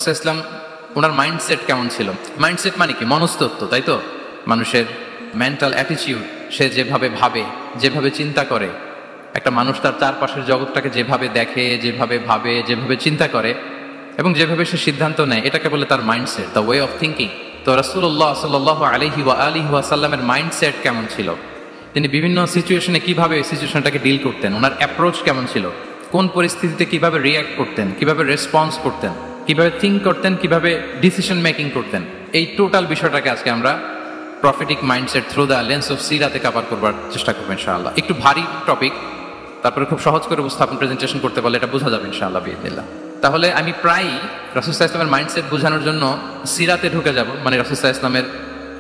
রাসূল ইসলাম ওনার মাইন্ডসেট কেমন ছিল? মাইন্ডসেট মানে কি? মনস্তত্ত্ব, তাই তো? মানুষের মেন্টাল অ্যাটিটিউড, সে যেভাবে ভাবে, যেভাবে চিন্তা করে, একটা মানুষ তার চারপাশের জগৎটাকে যেভাবে দেখে, যেভাবে ভাবে, যেভাবে চিন্তা করে এবং যেভাবে সে সিদ্ধান্ত নেয়, এটাকে বলে তার mindset, the way of thinking. তো রাসূলুল্লাহ সাল্লাল্লাহু আলাইহি ওয়া সাল্লামের মাইন্ডসেট কেমন ছিল? তিনি বিভিন্ন সিচুয়েশনে কিভাবে সিচুয়েশনটাকে ডিল করতেন, ওনার অ্যাপ্রোচ কেমন ছিল, কোন পরিস্থিতিতে কিভাবে রিয়্যাক্ট করতেন, কিভাবে রেসপন্স করতেন, কিভাবে থিঙ্ক করতেন, কিভাবে ডিসিশন মেকিং করতেন, এই টোটাল বিষয়টাকে আজকে আমরা prophetic mindset through the lens of সিরাতে কভার করবার চেষ্টা করবো ইনশাআল্লাহ। একটু ভারী টপিক, তারপরে খুব সহজ করে উপস্থাপন প্রেজেন্টেশন করতে পারলে এটা বোঝা যাবে ইনশাআল্লাহ বিইذنিল্লাহ। তাহলে আমি প্রায়ই রাসূল সাল্লাল্লাহু আলাইহি ওয়াসাল্লামের মাইন্ডসেট বোঝানোর জন্য সিরাতে ঢুকে যাব, মানে রাসূল সাল্লাল্লাহু আলাইহি ওয়াসাল্লামের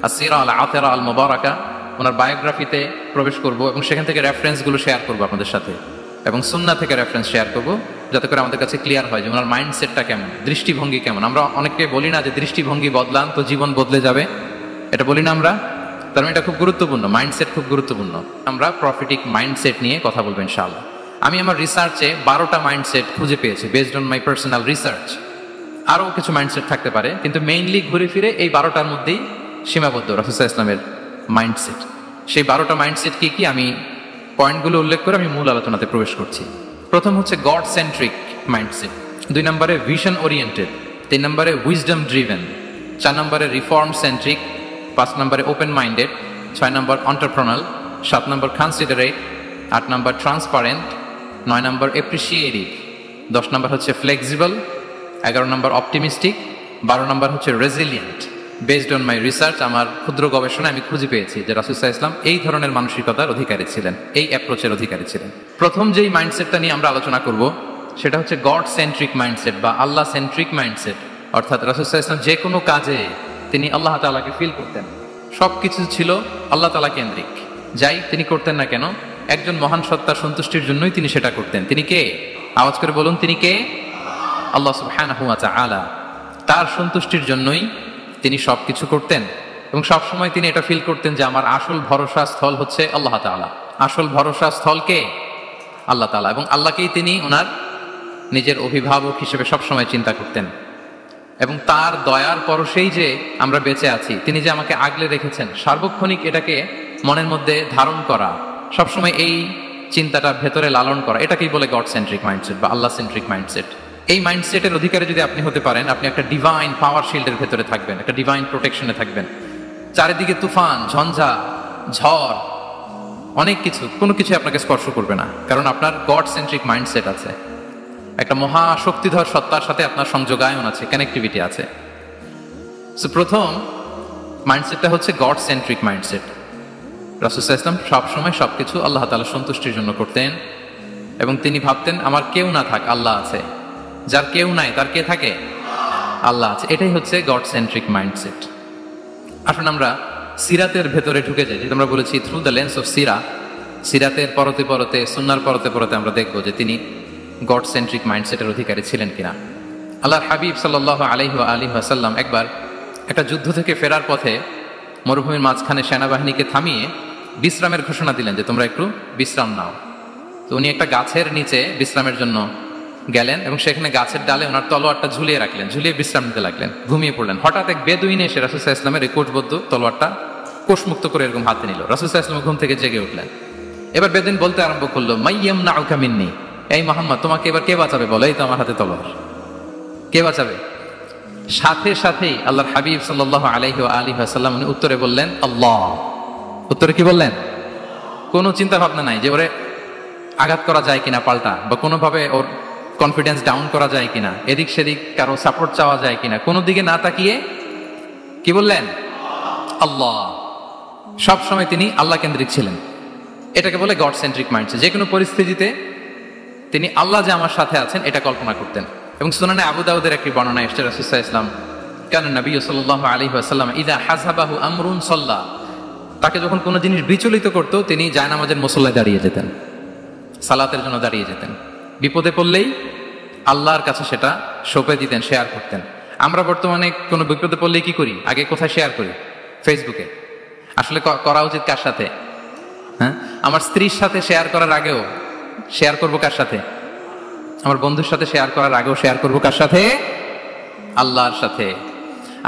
আসিরা আল আতিরা আল মুবারাকা, ওনার বায়োগ্রাফিতে প্রবেশ করব এবং সেখান থেকে রেফারেন্সগুলো শেয়ার করবো আপনাদের সাথে, এবং সুন্নাহ থেকে রেফারেন্স শেয়ার করব, যাতে করে আমাদের কাছে ক্লিয়ার হয় যে ওনার মাইন্ডসেটটা কেমন, দৃষ্টিভঙ্গি কেমন। আমরা অনেকে বলি না যে দৃষ্টিভঙ্গি বদলান তো জীবন বদলে যাবে, এটা বলি না আমরা? তার মানে এটা খুব গুরুত্বপূর্ণ, মাইন্ডসেট খুব গুরুত্বপূর্ণ। আমরা প্রফেটিক মাইন্ডসেট নিয়ে কথা বলবো ইনশাআল্লাহ। আমি আমার রিসার্চে 12টা মাইন্ডসেট খুঁজে পেয়েছি, based on my personal research. আরও কিছু মাইন্ডসেট থাকতে পারে, কিন্তু মেইনলি ঘুরে ফিরে এই 12টার মধ্যেই সীমাবদ্ধ রাসূল সাল্লাল্লাহু আলাইহি ওয়াসাল্লামের মাইন্ডসেট। সেই 12টা মাইন্ডসেট কি কি, আমি পয়েন্টগুলো উল্লেখ করে আমি মূল আলোচনাতে প্রবেশ করছি। প্রথম হচ্ছে গড সেন্ট্রিক মাইন্ডসেট, 2 নম্বরে ভিশন ওরিয়েন্টেড, 3 নম্বরে উইজডম ড্রিভেন, 4 নম্বরে রিফর্ম সেন্ট্রিক, 5 নম্বরে ওপেন মাইন্ডেড, 6 নম্বর এন্টারপ্রেনাল, 7 নম্বর কনসিডারেট, 8 নম্বর ট্রান্সপারেন্ট, 9 নম্বর অ্যাপ্রিসিয়েটিভ, 10 নম্বর হচ্ছে ফ্লেক্সিবল, 11 নম্বর অপটিমিস্টিক, 12 নম্বর হচ্ছে resilient. Based on my research, আমার ক্ষুদ্র গবেষণা আমি খুঁজে পেয়েছি যে রাসূল সাল্লাল্লাহু আলাইহি ওয়াসাল্লাম এই ধরনের মানসিকতার অধিকারী ছিলেন, এই অ্যাপ্রোচের অধিকারী ছিলেন। প্রথম যেই মাইন্ডসেটটা নিয়ে আমরা আলোচনা করব সেটা হচ্ছে গড সেন্ট্রিক মাইন্ডসেট বা আল্লাহ সেন্ট্রিক মাইন্ডসেট। অর্থাৎ রাসূল সাল্লাল্লাহু আলাইহি ওয়াসাল্লাম যে কোনো কাজে তিনি আল্লাহ তাআলাকে ফিল করতেন, সব কিছু ছিল আল্লাহ তাআলা কেন্দ্রিক, যাই তিনি করতেন না কেন একজন মহান সত্তার সন্তুষ্টির জন্যই তিনি সেটা করতেন। তিনি কে? আওয়াজ করে বলুন, তিনি কে? আল্লাহ সুবহানাহু ওয়া তাআলা। তার সন্তুষ্টির জন্যই তিনি সব কিছু করতেন এবং সবসময় তিনি এটা ফিল করতেন যে আমার আসল ভরসা স্থল হচ্ছে আল্লাহ তাআলা। আসল ভরসা স্থল কে? আল্লাহ তাআলা। এবং আল্লাহকেই তিনি ওনার নিজের অভিভাবক হিসেবে সবসময় চিন্তা করতেন এবং তার দয়ার পরশেই যে আমরা বেঁচে আছি, তিনি যে আমাকে আগলে রেখেছেন, সার্বক্ষণিক এটাকে মনের মধ্যে ধারণ করা, সবসময় এই চিন্তাটা ভেতরে লালন করা, এটাকেই বলে গড সেন্ট্রিক মাইন্ডসেট বা আল্লাহ সেন্ট্রিক মাইন্ডসেট। এই মাইন্ডসেটের অধিকারী যদি আপনি হতে পারেন, আপনি একটা ডিভাইন পাওয়ার শিল্ডের ভেতরে থাকবেন, একটা ডিভাইন প্রোটেকশনে থাকবেন। চারিদিকে তুফান, ঝঞ্ঝা, ঝড়, অনেক কিছু, কোনো কিছু আপনাকে স্পর্শ করবে না, কারণ আপনার গড সেন্ট্রিক মাইন্ডসেট আছে। একটা মহা শক্তিধর সত্তার সাথে আপনার সংযোগায়ন আছে, কানেক্টিভিটি আছে। সো প্রথম মাইন্ডসেটটা হচ্ছে গড সেন্ট্রিক মাইন্ডসেট। রাসূল সাল্লাল্লাহু আলাইহি ওয়াসাল্লাম সবসময় সবকিছু আল্লাহ তাআলার সন্তুষ্টির জন্য করতেন এবং তিনি ভাবতেন আমার কেউ না থাক, আল্লাহ আছে। যার কেউ নাই তার কে থাকে? আল্লাহ আছে। এটাই হচ্ছে গড সেন্ট্রিক মাইন্ডসেট। আসুন আমরা সিরাতের ভেতরে ঢুকে যাই। যেটা আমরা বলেছি থ্রু দ্য লেন্স অফ সিরা, সিরাতের পরতে পরতে, সুন্নাহর পরতে পরতে আমরা দেখবো যে তিনি গড সেন্ট্রিক মাইন্ডসেটের অধিকারী ছিলেন কিনা। আল্লাহর হাবিব সাল্লাল্লাহু আলাইহি ওয়াসাল্লাম একবার একটা যুদ্ধ থেকে ফেরার পথে মরুভূমির মাঝখানে সেনাবাহিনীকে থামিয়ে বিশ্রামের ঘোষণা দিলেন যে তোমরা একটু বিশ্রাম নাও। তো উনি একটা গাছের নিচে বিশ্রামের জন্য গেলেন এবং সেখানে গাছের ডালে ওনার তলোয়ারটা ঝুলিয়ে রাখলেন, ঝুলিয়ে বিশ্রাম নিতে লাগলেন, ঘুমিয়ে পড়লেন। হঠাৎ এক বেদুইন এসে রাসূল সাল্লাল্লাহু আলাইহি ওয়াসাল্লামের এই কোষবদ্ধ তলোয়ারটা কোষমুক্ত করে এরকম হাতে নিল। রাসূল সাল্লাল্লাহু আলাইহি ওয়াসাল্লাম ঘুম থেকে জেগে উঠলেন। এবার বেদুইন বলতে আরম্ভ করলো, মাইয়ামনাউকা মিন্নি, এই মুহাম্মদ তোমাকে এবার কে বাঁচাবে বলো, এই তো আমার হাতে তলোয়ার, কে বাঁচাবে? সাথে সাথেই আল্লাহর হাবিব সাল্লাল্লাহু আলাইহি ওয়াসাল্লাম উনি উত্তরে বললেন আল্লাহ। উত্তরে কি বললেন? কোনো চিন্তা ভাবনা নাই যে ওরে আঘাত করা যায় কিনা পাল্টা, বা কোনোভাবে ওর কনফিডেন্স ডাউন করা যায় কিনা, এদিক সেদিক কারো সাপোর্ট চাওয়া যায় কিনা, কোনো দিকে না তাকিয়ে কি বললেন? আল্লাহ। সব সময় তিনি আল্লাহ কেন্দ্রিক ছিলেন। এটাকে বলে গড সেন্ট্রিক মাইন্ডসেট। যে কোনো পরিস্থিতিতে তিনি আল্লাহ যে আমার সাথে আছেন এটা কল্পনা করতেন। এবং সুনানে আবু দাউদের একটি বর্ণনা এসেছে, রাসূল সাল্লাল্লাহু আলাইহি ওয়াসাল্লাম কানা নবী সাল্লাল্লাহু আলাইহি ওয়াসাল্লাম ইযা হাযাবাহু আমরুন সাল্লা, তাকে যখন কোনো জিনিস বিচলিত করত তিনি জায়নামাজের মুসল্লায় দাঁড়িয়ে যেতেন, সালাতের জন্য দাঁড়িয়ে যেতেন। বিপদে পড়লেই আল্লাহর কাছে সেটা সঁপে দিতেন, শেয়ার করতেন। আমরা বর্তমানে কোনো বিপদে পড়লেই কি করি? আগে কোথায় শেয়ার করি? ফেসবুকে। আসলে করা উচিত কার সাথে? হ্যাঁ, আমার স্ত্রীর সাথে শেয়ার করার আগেও শেয়ার করবো কার সাথে? আমার বন্ধুর সাথে শেয়ার করার আগেও শেয়ার করবো কার সাথে? আল্লাহর সাথে।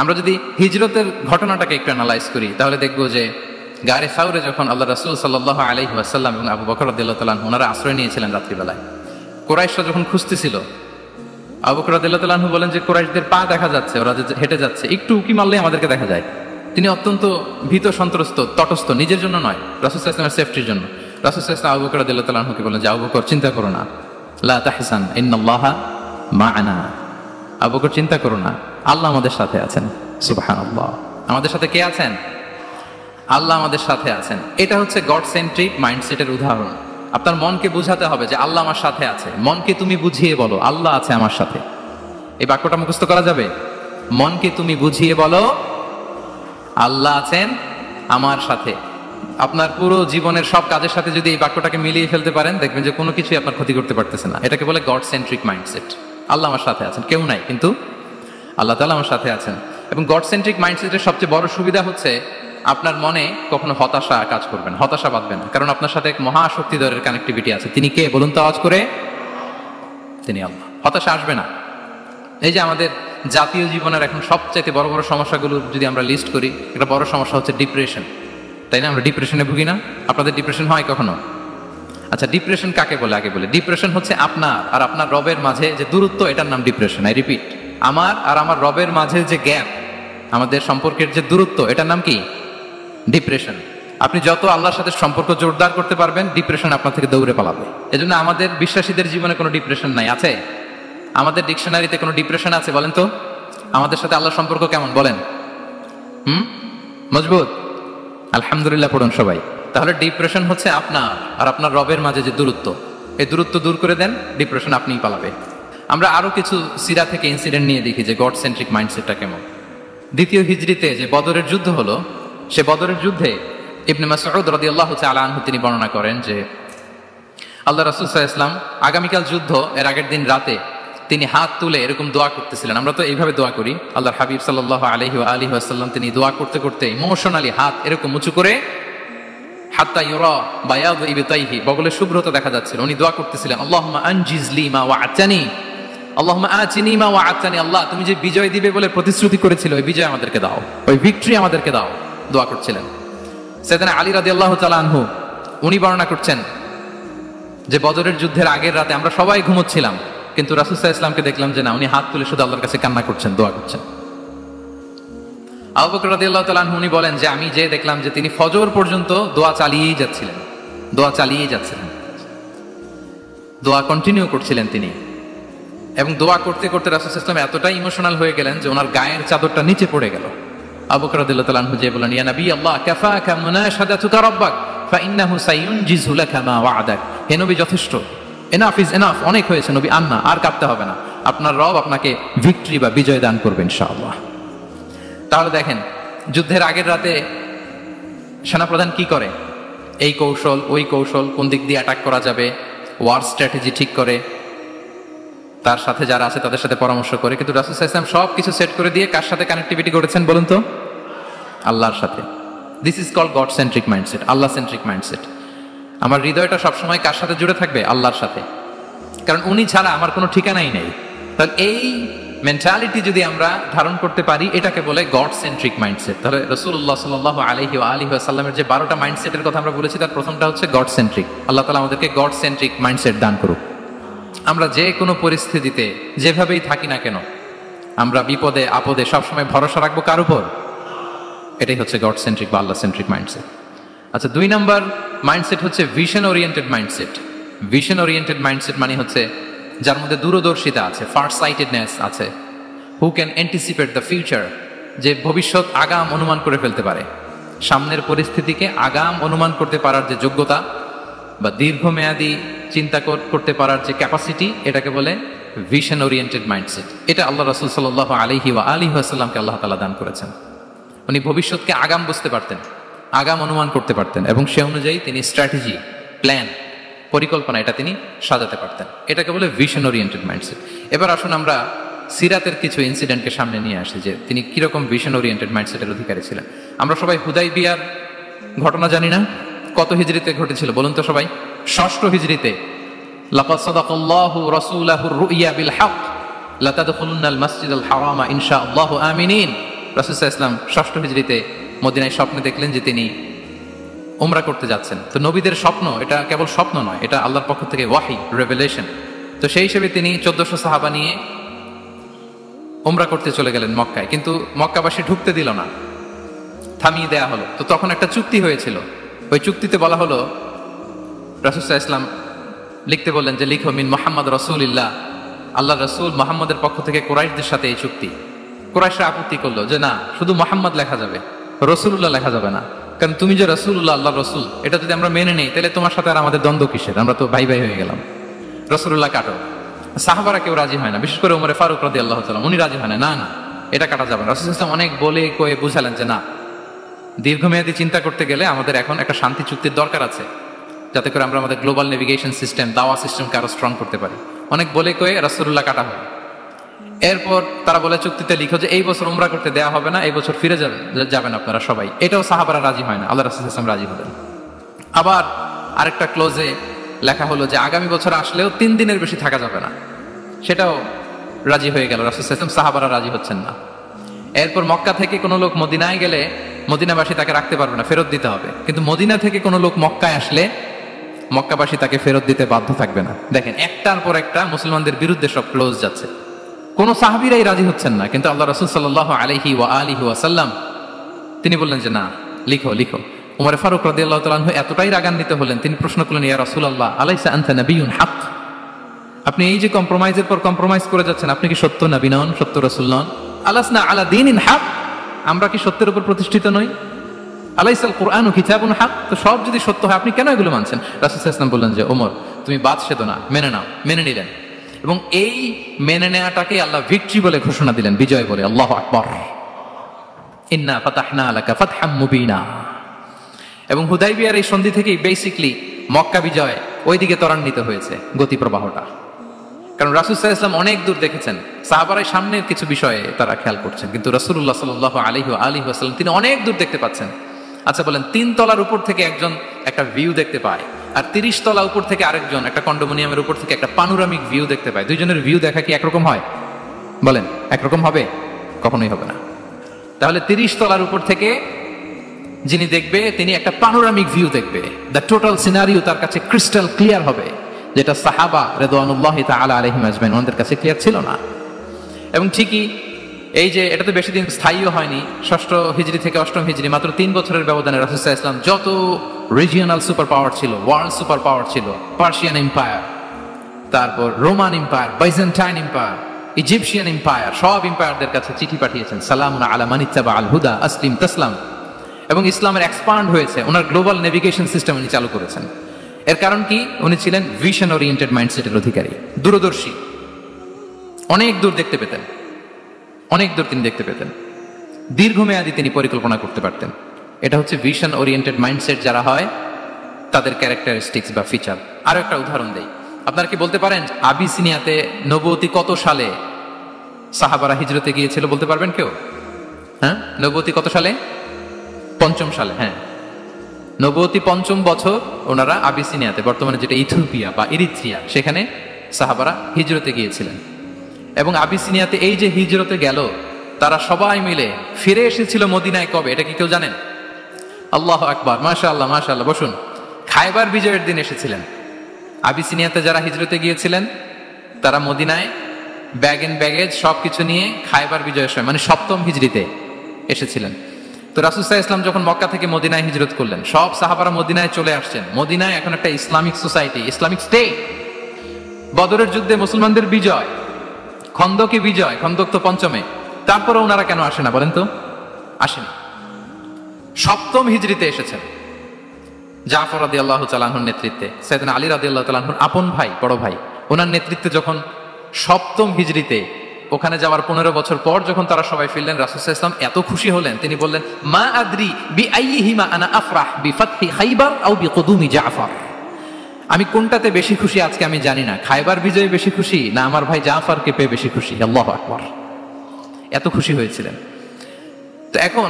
আমরা যদি হিজরতের ঘটনাটাকে একটু অ্যানালাইজ করি তাহলে দেখবো যে গারে সাউরে যখন আল্লাহ রাসূল সাল্লাল্লাহু আলাইহি ওয়াসাল্লাম এবং আবু বকর রাদিয়াল্লাহু তাআলা ওনারা আশ্রয় নিয়েছিলেন রাত্রিবেলায়, কুরাইশরা যখন খুঁজতেছিল, আবু বকর রাদিয়াল্লাহু তাআলা বলেন যে কুরাইশদের পা দেখা যাচ্ছে, ওরা যে হেঁটে যাচ্ছে, একটু উকি মারলেই আমাদেরকে দেখা যায়। তিনি অত্যন্ত ভীত সন্ত্রস্ত, তটস্থ, নিজের জন্য নয়, রাসূল সাল্লাল্লাহু আলাইহি ওয়াসাল্লামের সেফটির জন্য। রাসূল সাল্লাল্লাহু আলাইহি ওয়াসাল্লাম আবু বকর রাদিয়াল্লাহু তাআলাকে বলেন যে আবু বকর চিন্তা করো না, লা তাহসান ইন্নাল্লাহা মা'ানা, আবু বকর চিন্তা করো না, আল্লাহ আমাদের সাথে আছেন। সুবহানাল্লাহ, আমাদের সাথে কে আছেন? আল্লাহ আমাদের সাথে আছেন। এটা হচ্ছে গড সেন্ট্রিক মাইন্ডসেটের উদাহরণ। আপনার মনকে বুঝাতে হবে যে আল্লাহ আমার সাথে আছে। মনকে তুমি বুঝিয়ে বলো আল্লাহ আছে আমার সাথে। এই বাক্যটা মুখস্থ করা যাবে? মনকে তুমি বুঝিয়ে বলো আল্লাহ আছেন আমার সাথে। আপনার পুরো জীবনের সব কাজের সাথে যদি এই বাক্যটাকে মিলিয়ে ফেলতে পারেন, দেখবেন যে কোনো কিছুই আপনার ক্ষতি করতে পারতেছে না। এটাকে বলে গড সেন্ট্রিক মাইন্ডসেট। আল্লাহ আমার সাথে আছেন, কেউ নাই কিন্তু আল্লাহ তাআলা আমার সাথে আছেন। এবং গড সেন্ট্রিক মাইন্ডসেটের সবচেয়ে বড় সুবিধা হচ্ছে আপনার মনে কখনো হতাশা কাজ করবে না, হতাশা বাঁধবে না, কারণ আপনার সাথে এক মহাশক্তিধরের কানেক্টিভিটি আছে। তিনি কে বলুন তো আওয়াজ করে? তিনি আল্লাহ। হতাশা আসবে না। এই যে আমাদের জাতীয় জীবনের এখন সবচেয়ে বড় বড় সমস্যাগুলো যদি আমরা লিস্ট করি, একটা বড় সমস্যা হচ্ছে ডিপ্রেশন, তাই না? আমরা ডিপ্রেশনে ভুগি না? আপনাদের ডিপ্রেশন হয় কখনো? আচ্ছা, ডিপ্রেশন কাকে বলে আগে বলে। ডিপ্রেশন হচ্ছে আপনার আর আপনার রবের মাঝে যে দূরত্ব, এটার নাম ডিপ্রেশন। আই রিপিট, আমার আর আমার রবের মাঝে যে গ্যাপ, আমাদের সম্পর্কের যে দূরত্ব, এটার নাম কি? ডিপ্রেশন। আপনি যত আল্লাহর সাথে সম্পর্ক জোরদার করতে পারবেন, ডিপ্রেশন আপনার থেকে দৌড়ে পালাবে। এজন্য আমাদের বিশ্বাসীদের জীবনে কোনো ডিপ্রেশন নাই। আছে? আমাদের ডিকশনারিতে কোনো ডিপ্রেশন আছে বলেন তো? আমাদের সাথে আল্লাহর সম্পর্ক কেমন বলেন? মজবুত? আলহামদুলিল্লাহ পড়ুন সবাই। তাহলে ডিপ্রেশন হচ্ছে আপনার আর আপনার রবের মাঝে যে দূরত্ব, এই দূরত্ব দূর করে দেন, ডিপ্রেশন আপনিই পালাবে। আমরা আরো কিছু সিরা থেকে ইনসিডেন্ট নিয়ে দেখি যে গড সেন্ট্রিক মাইন্ডসেটটা কেমন। দ্বিতীয় হিজরিতে যে বদরের যুদ্ধ হলো, সে বদরের যুদ্ধে ইবনে মাসউদ রাদিয়াল্লাহু তাআলা আনহু তিনি বর্ণনা করেন যে আল্লাহ রাসূল সাল্লাল্লাহু আলাইহি ওয়াসাল্লাম আগামীকাল যুদ্ধ, এর আগের দিন রাতে তিনি হাত তুলে এরকম দোয়া করতেছিলেন। আমরা তো এইভাবে দোয়া করি। আল্লাহর হাবিব সাল্লাল্লাহু আলাইহি ওয়াসাল্লাম তিনি দোয়া করতে করতে ইমোশনালি হাত এরকম উঁচু করে, হাত্তা ইউরা বায়াদু ইবতাইহি, বগলের শুভ্রতা দেখা যাচ্ছিল, উনি দোয়া করতেছিলেন আল্লাহুম্মা আনজিজ লি মা ওয়া'আতানি, আল্লাহুম্মা আতিনি মা ওয়া'আতানি, আল্লাহ তুমি যে বিজয় দিবে বলে প্রতিশ্রুতি করেছিল, ওই বিজয় আমাদেরকে দাও, ওই ভিক্টরি আমাদেরকে দাও। দোয়া করছিলেন। সাইয়েদনা আলী রাদিয়াল্লাহু তাআলা আনহু উনি বর্ণনা করছেন যে বদরের যুদ্ধের আগের রাতে আমরা সবাই ঘুমোচ্ছিলাম, কিন্তু রাসূল সাল্লাল্লাহু আলাইহি ওয়াসাল্লামকে দেখলাম যে না, উনি হাত তুলে শুধু আল্লাহর কাছে কান্না করছেন, দোয়া করছেন। আবু বকর রাদিয়াল্লাহু তাআলা আনহু উনি বলেন যে আমি যে দেখলাম যে তিনি ফজর পর্যন্ত দোয়া চালিয়েই যাচ্ছিলেন, দোয়া চালিয়েই যাচ্ছিলেন, দোয়া কন্টিনিউ করছিলেন তিনি। এবং দোয়া করতে করতে রাসূল সাল্লাল্লাহু আলাইহি ওয়াসাল্লাম এতটাই ইমোশনাল হয়ে গেলেন যে ওনার গায়ের চাদরটা নিচে পড়ে গেল। আবু বকর রাদিয়াল্লাহু তাআলা আনহু যে বলেন ইয়া নবী আল্লাহ কাফাকা মুনাশাদাতুকা রাব্বাক ফাইন্নাহু সায়ুনজিজু লাকা মা ওয়া'আদাক, হে নবী যথেষ্ট, এনাফ ইজ এনাফ, অনেক হয়েছে নবী, আন্না আর কাঁদতে হবে না, আপনার রব আপনাকে ভিক্টরি বা বিজয় দান করবেন ইনশাআল্লাহ। তাহলে দেখেন, যুদ্ধের আগের রাতে সেনাপ্রধান কি করে? এই কৌশল ওই কৌশল, কোন দিক দিয়ে অ্যাটাক করা যাবে, ওয়ার স্ট্র্যাটেজি ঠিক করে, তার সাথে যারা আছে তাদের সাথে পরামর্শ করে। কিন্তু রাসূল সাল্লাল্লাহু আলাইহি ওয়াসাল্লাম সব কিছু সেট করে দিয়ে কার সাথে কানেক্টিভিটি করেছেন বলুন তো? আল্লাহর সাথে। This is called God centric mindset, Allah centric mindset. আমার হৃদয়টা সবসময় কার সাথে জুড়ে থাকবে? আল্লাহর সাথে, কারণ উনি ছাড়া আমার কোনো ঠিকানাই নেই। তাহলে এই মেন্টালিটি যদি আমরা ধারণ করতে পারি, এটাকে বলে গড সেন্ট্রিক মাইন্ডসেট। তাহলে রাসূলুল্লাহ সাল্লাল্লাহু আলাইহি ওয়াসাল্লামের যে 12টা মাইন্ডসেটের কথা আমরা বলেছি, তার প্রথমটা হচ্ছে গড সেন্ট্রিক। আল্লাহ তাআলা আমাদেরকে গড সেন্ট্রিক মাইন্ডসেট দান করুক। আমরা যে কোনো পরিস্থিতিতে যেভাবেই থাকি না কেন, আমরা বিপদে আপদে সবসময় ভরসা রাখবো কার উপর? এটাই হচ্ছে গড সেন্ট্রিক বা আল্লাহ সেন্ট্রিক মাইন্ডসেট। আচ্ছা, 2 নাম্বার মাইন্ডসেট হচ্ছে vision oriented mindset. Vision oriented mindset মানে হচ্ছে যার মধ্যে দূরদর্শিতা আছে, ফার সাইটেডনেস আছে, who can anticipate the future, যে ভবিষ্যৎ আগাম অনুমান করে ফেলতে পারে, সামনের পরিস্থিতিকে আগাম অনুমান করতে পারার যে যোগ্যতা বা দীর্ঘমেয়াদী চিন্তা করতে পারার যে ক্যাপাসিটি, এটাকে বলে ভিশন ওরিয়েন্টেড মাইন্ডসেট। এটা আল্লাহ রাসূল সাল্লাল্লাহু আলাইহি ওয়াসাল্লামকে আল্লাহ তাআলা দান করেছেন। উনি ভবিষ্যৎকে আগাম বুঝতে পারতেন, আগাম অনুমান করতে পারতেন, এবং সে অনুযায়ী তিনি স্ট্র্যাটেজি, প্ল্যান, পরিকল্পনা এটা তিনি সাজাতে পারতেন। এটাকে বলে ভিশন ওরিয়েন্টেড মাইন্ডসেট। এবার আসুন আমরা সিরাতের কিছু ইনসিডেন্টকে সামনে নিয়ে আসি যে তিনি কিরকম ভিশন ওরিয়েন্টেড মাইন্ডসেটের অধিকারী ছিলেন। আমরা সবাই হুদাইবিয়ার ঘটনা জানি না? কত হিজরিতে ঘটেছিল বলুন তো সবাই? 6ষ্ঠ হিজরিতে। লাকাদ সাদাকাল্লাহু রাসূলাহুর রুইয়া বিল হক, লা তাদখুলুনাল মাসজিদাল হারামা ইনশাআল্লাহু আমিনিন। রাসূল সাল্লাল্লাহু আলাইহি ওয়াসাল্লাম 6ষ্ঠ হিজরিতে মদিনায় স্বপ্নে দেখলেন যে তিনি উমরা করতে যাচ্ছেন। তো নবীদের স্বপ্ন এটা কেবল স্বপ্ন নয়, এটা আল্লাহর পক্ষ থেকে ওয়াহি, রেভেলেশন। তো সেই হিসেবে তিনি 1400 সাহাবা নিয়ে উমরা করতে চলে গেলেন মক্কায়, কিন্তু মক্কাবাসী ঢুকতে দিল না, থামিয়ে দেয়া হলো। তো তখন একটা চুক্তি হয়েছিল, ওই চুক্তিতে বলা হলো, রাসূল সাল্লাল্লাহু আলাইহি ওয়াসাল্লাম লিখতে বললেন যে লিখো মিন মুহাম্মদ রাসূলুল্লাহ, আল্লাহ রাসূল মুহাম্মদের পক্ষ থেকে কুরাইশদের সাথে এই চুক্তি। কুরাইশরা আপত্তি করলো যে না, শুধু মুহাম্মদ লেখা যাবে, রাসূলুল্লাহ লেখা যাবে না, কারণ তুমি যে রাসূলুল্লাহ, আল্লাহ রাসূল, এটা যদি আমরা মেনে নেই তাহলে তোমার সাথে আর আমাদের দ্বন্দ্ব কিসের, আমরা তো ভাই ভাই হয়ে গেলাম, রাসূলুল্লাহ কাটো। সাহাবারা কেউ রাজি হয় না, বিশেষ করে ওমরে ফারুক রাদিয়াল্লাহু তাআলা উনি রাজি হয় না, না না এটা কাটা যাবে না। রাসূল সাল্লাল্লাহু আলাইহি ওয়াসাল্লাম অনেক বলে কয়ে বুঝালেন যে না, দীর্ঘমেয়াদী চিন্তা করতে গেলে আমাদের এখন একটা শান্তি চুক্তির দরকার আছে, যাতে করে আমরা আমাদের গ্লোবাল নেভিগেশন সিস্টেম, দাওয়া সিস্টেমকে আরো স্ট্রং করতে পারি। অনেক বলে কয়ে রাসূলুল্লাহ কাটা হয়। এরপর তারা বলে চুক্তিতে লিখো যে এই বছর উমরা করতে দেয়া হবে না, এই বছর ফিরে যাবেন আপনারা সবাই। এটাও সাহাবারা রাজি হয় না, আল্লাহ রাসূল সাল্লাল্লাহু আলাইহি ওয়াসাল্লাম রাজি হলেন। আবার আরেকটা ক্লোজে লেখা হলো যে আগামী বছর আসলেও 3 দিনের বেশি থাকা যাবে না, সেটাও রাজি হয়ে গেল রাসূল সাল্লাল্লাহু আলাইহি ওয়াসাল্লাম, সাহাবারা রাজি হচ্ছেন না। এরপর মক্কা থেকে কোনো লোক মদিনায় গেলে মদিনাবাসী তাকে রাখতে পারবে না, ফেরত দিতে হবে। কিন্তু মদিনা থেকে কোনো লোক মক্কায় আসলে মক্কাবাসী তাকে ফেরত দিতে বাধ্য থাকবে না। দেখেন, একটার পর একটা মুসলমানদের বিরুদ্ধে সব ক্লোজ যাচ্ছে, কোন সাহাবীরাই রাজি হচ্ছেন না। কিন্তু আল্লাহ রাসূল সাল্লাল্লাহু আলাইহি ওয়া আলিহি ওয়াসাল্লাম তিনি বললেন যে না, লিখো লিখো। উমর ফারুক রাদিয়াল্লাহু তাআলা আনহু এতটাই রাগান্বিত হলেন, তিনি প্রশ্ন করলেন, ইয়া রাসূলুল্লাহ, আলাইসা আনতা নাবিয়্যুন হক, আপনি এই যে কম্প্রোমাইজের পর কম্প্রোমাইজ করে যাচ্ছেন, আপনি কি সত্য নবী নন, সত্য রাসূল নন? আলাসনা আলা দীনিন হক, আমরা কি সত্যের উপর প্রতিষ্ঠিত নই? আলাইসাল কুরআনু কিতাবুন হক, তো সব যদি সত্য হয় আপনি কেন এগুলো মানছেন? রাসূল সাল্লাল্লাহু আলাইহি ওয়াসাল্লাম বললেন যে ওমর, তুমি বাদশাহ না, মেনে নাও। মেনে নিলেন, এবং এই মেনে নেওয়াটাকে আল্লাহ ভিক্টরি বলে ঘোষণা দিলেন, বিজয় বলে। আল্লাহু আকবার। ইন্না ফাতাহনা লাকা ফাতহাম মুবিনা। এবং হুদাইবিয়ার এই সন্ধি থেকেই বেসিক্যালি মক্কা বিজয় ওইদিকে ত্বরান্বিত হয়েছে গতি প্রবাহটা। কারণ রাসূল সাল্লাল্লাহু আলাইহি ওয়াসাল্লাম অনেক দূর দেখেছেন, সাহাবারা সামনের কিছু বিষয়ে তারা খেয়াল করছেন, কিন্তু রাসূলুল্লাহ সাল্লাল্লাহু আলাইহি ওয়া সাল্লাম তিনি অনেক দূর দেখতে পাচ্ছেন। আচ্ছা বলেন, 3 তলার উপর থেকে একজন একটা ভিউ দেখতে পায়, আর 30 তলা উপর থেকে আরেকজন একটা কন্ডোমিনিয়ামের উপর থেকে একটা পানোরামিক ভিউ দেখতে পায়, দুইজনের ভিউ দেখা কি একরকম হয়? বলেন, একরকম হবে? কখনোই হবে না। তাহলে 30 তলার উপর থেকে যিনি দেখবে তিনি একটা পানোরামিক ভিউ দেখবে, দ্য টোটাল সিনারিও তার কাছে ক্রিস্টাল ক্লিয়ার হবে, যেটা সাহাবা রিদওয়ানুল্লাহি তাআলা আলাইহিম আজমাইন ওনাদের কাছে ক্লিয়ার ছিল না। এবং ঠিকই এই যে এটা তো বেশি দিন স্থায়ীও হয়নি, 6ষ্ঠ হিজরি থেকে 8ম হিজরি, মাত্র 3 বছরের ব্যবধানে রাসূল সাল্লাল্লাহু আলাইহি ওয়াসাল্লাম যত রিজিওনাল সুপার পাওয়ার ছিল, ওয়ার্ল্ড সুপার পাওয়ার ছিল, পার্সিয়ান এম্পায়ার, তারপর Roman empire, Byzantine empire, Egyptian empire, সব এম্পায়ারদের কাছে চিঠি পাঠিয়েছেন, সালামুন আলা মান ইত্তাবা আল হুদা আসলিম তাসলাম। এবং ইসলামের এক্সপান্ড হয়েছে, ওনার গ্লোবাল নেভিগেশন সিস্টেম উনি চালু করেছেন। এর কারণ কি? উনি ছিলেন ভিশন ওরিয়েন্টেড মাইন্ডসেটের অধিকারী, দূরদর্শী, অনেক দূর দেখতে পেতেন, অনেক দূর তিনি দেখতে পেতেন, দীর্ঘমেয়াদী তিনি পরিকল্পনা করতে পারতেন। এটা হচ্ছে ভিশন ওরিয়েন্টেড মাইন্ডসেট যারা হয় তাদের ক্যারেক্টারিস্টিক্স বা ফিচার। আরো একটা উদাহরণ দেই, আপনারা কি বলতে পারেন আবিসিনিয়াতে নবুয়তি কত সালে সাহাবারা হিজরতে গিয়েছিল? বলতে পারবেন কেউ? হ্যাঁ, নবুয়তি কত সালে? 5ম সালে। হ্যাঁ, নবুয়তি 5ম বছর ওনারা আবিসিনিয়াতে, বর্তমানে যেটা ইথিওপিয়া বা ইরিত্রিয়া, সেখানে সাহাবারা হিজরতে গিয়েছিলেন। এবং আবিসিনিয়াতে এই যে হিজরতে গেল, তারা সবাই মিলে ফিরে এসেছিল মদিনায় কবে? এটা কি কেউ জানেন? আল্লাহু আকবার, মাশাআল্লাহ মাশাআল্লাহ। বসুন। খায়বার বিজয়ের দিন এসেছিলেন। আবিসিনিয়াতে যারা হিজরতে গিয়েছিলেন তারা মদিনায় ব্যাগ এন্ড ব্যাগেজ সবকিছু নিয়ে খায়বার বিজয়ের সময়, মানে 7ম হিজরিতে এসেছিলেন। তো রাসূল সাল্লাল্লাহু আলাইহি ওয়াসাল্লাম যখন মক্কা থেকে মদিনায় হিজরত করলেন, সব সাহাবারা মদিনায় চলে আসছেন। মদিনায় এখন একটা ইসলামিক সোসাইটি, ইসলামিক স্টেট। বদরের যুদ্ধে মুসলমানদের বিজয়, খন্দকে বিজয়, খন্দক তো 5মে। তারপরে ওনারা কেন আসে না বলেন তো? আসেন 7ম হিজরিতে এসেছেন, জাফর রাদিয়াল্লাহু তাআলা আনহুর নেতৃত্বে, সাইয়েদনা আলী রাদিয়াল্লাহু তাআলা আনহুর আপন ভাই, বড় ভাই, ওনার নেতৃত্বে যখন 7ম হিজরিতে ওখানে যাওয়ার 15 বছর পর যখন তারা সবাই ফিরলেন, রাসূল সাল্লাল্লাহু আলাইহি ওয়াসাল্লাম এত খুশি হলেন, তিনি বললেন, মা আদরি বিআইয়িহিমা আনা আফরাহ বিফাতহি খাইবার আও বিকুদুমি জাফর। আমি কোনটাতে বেশি খুশি আজকে আমি জানি না, খায়বার বিজয়ে বেশি খুশি না আমার ভাই জাফরকে পেয়ে বেশি খুশি। আল্লাহু আকবার, এত খুশি হয়েছিলেন। তো এখন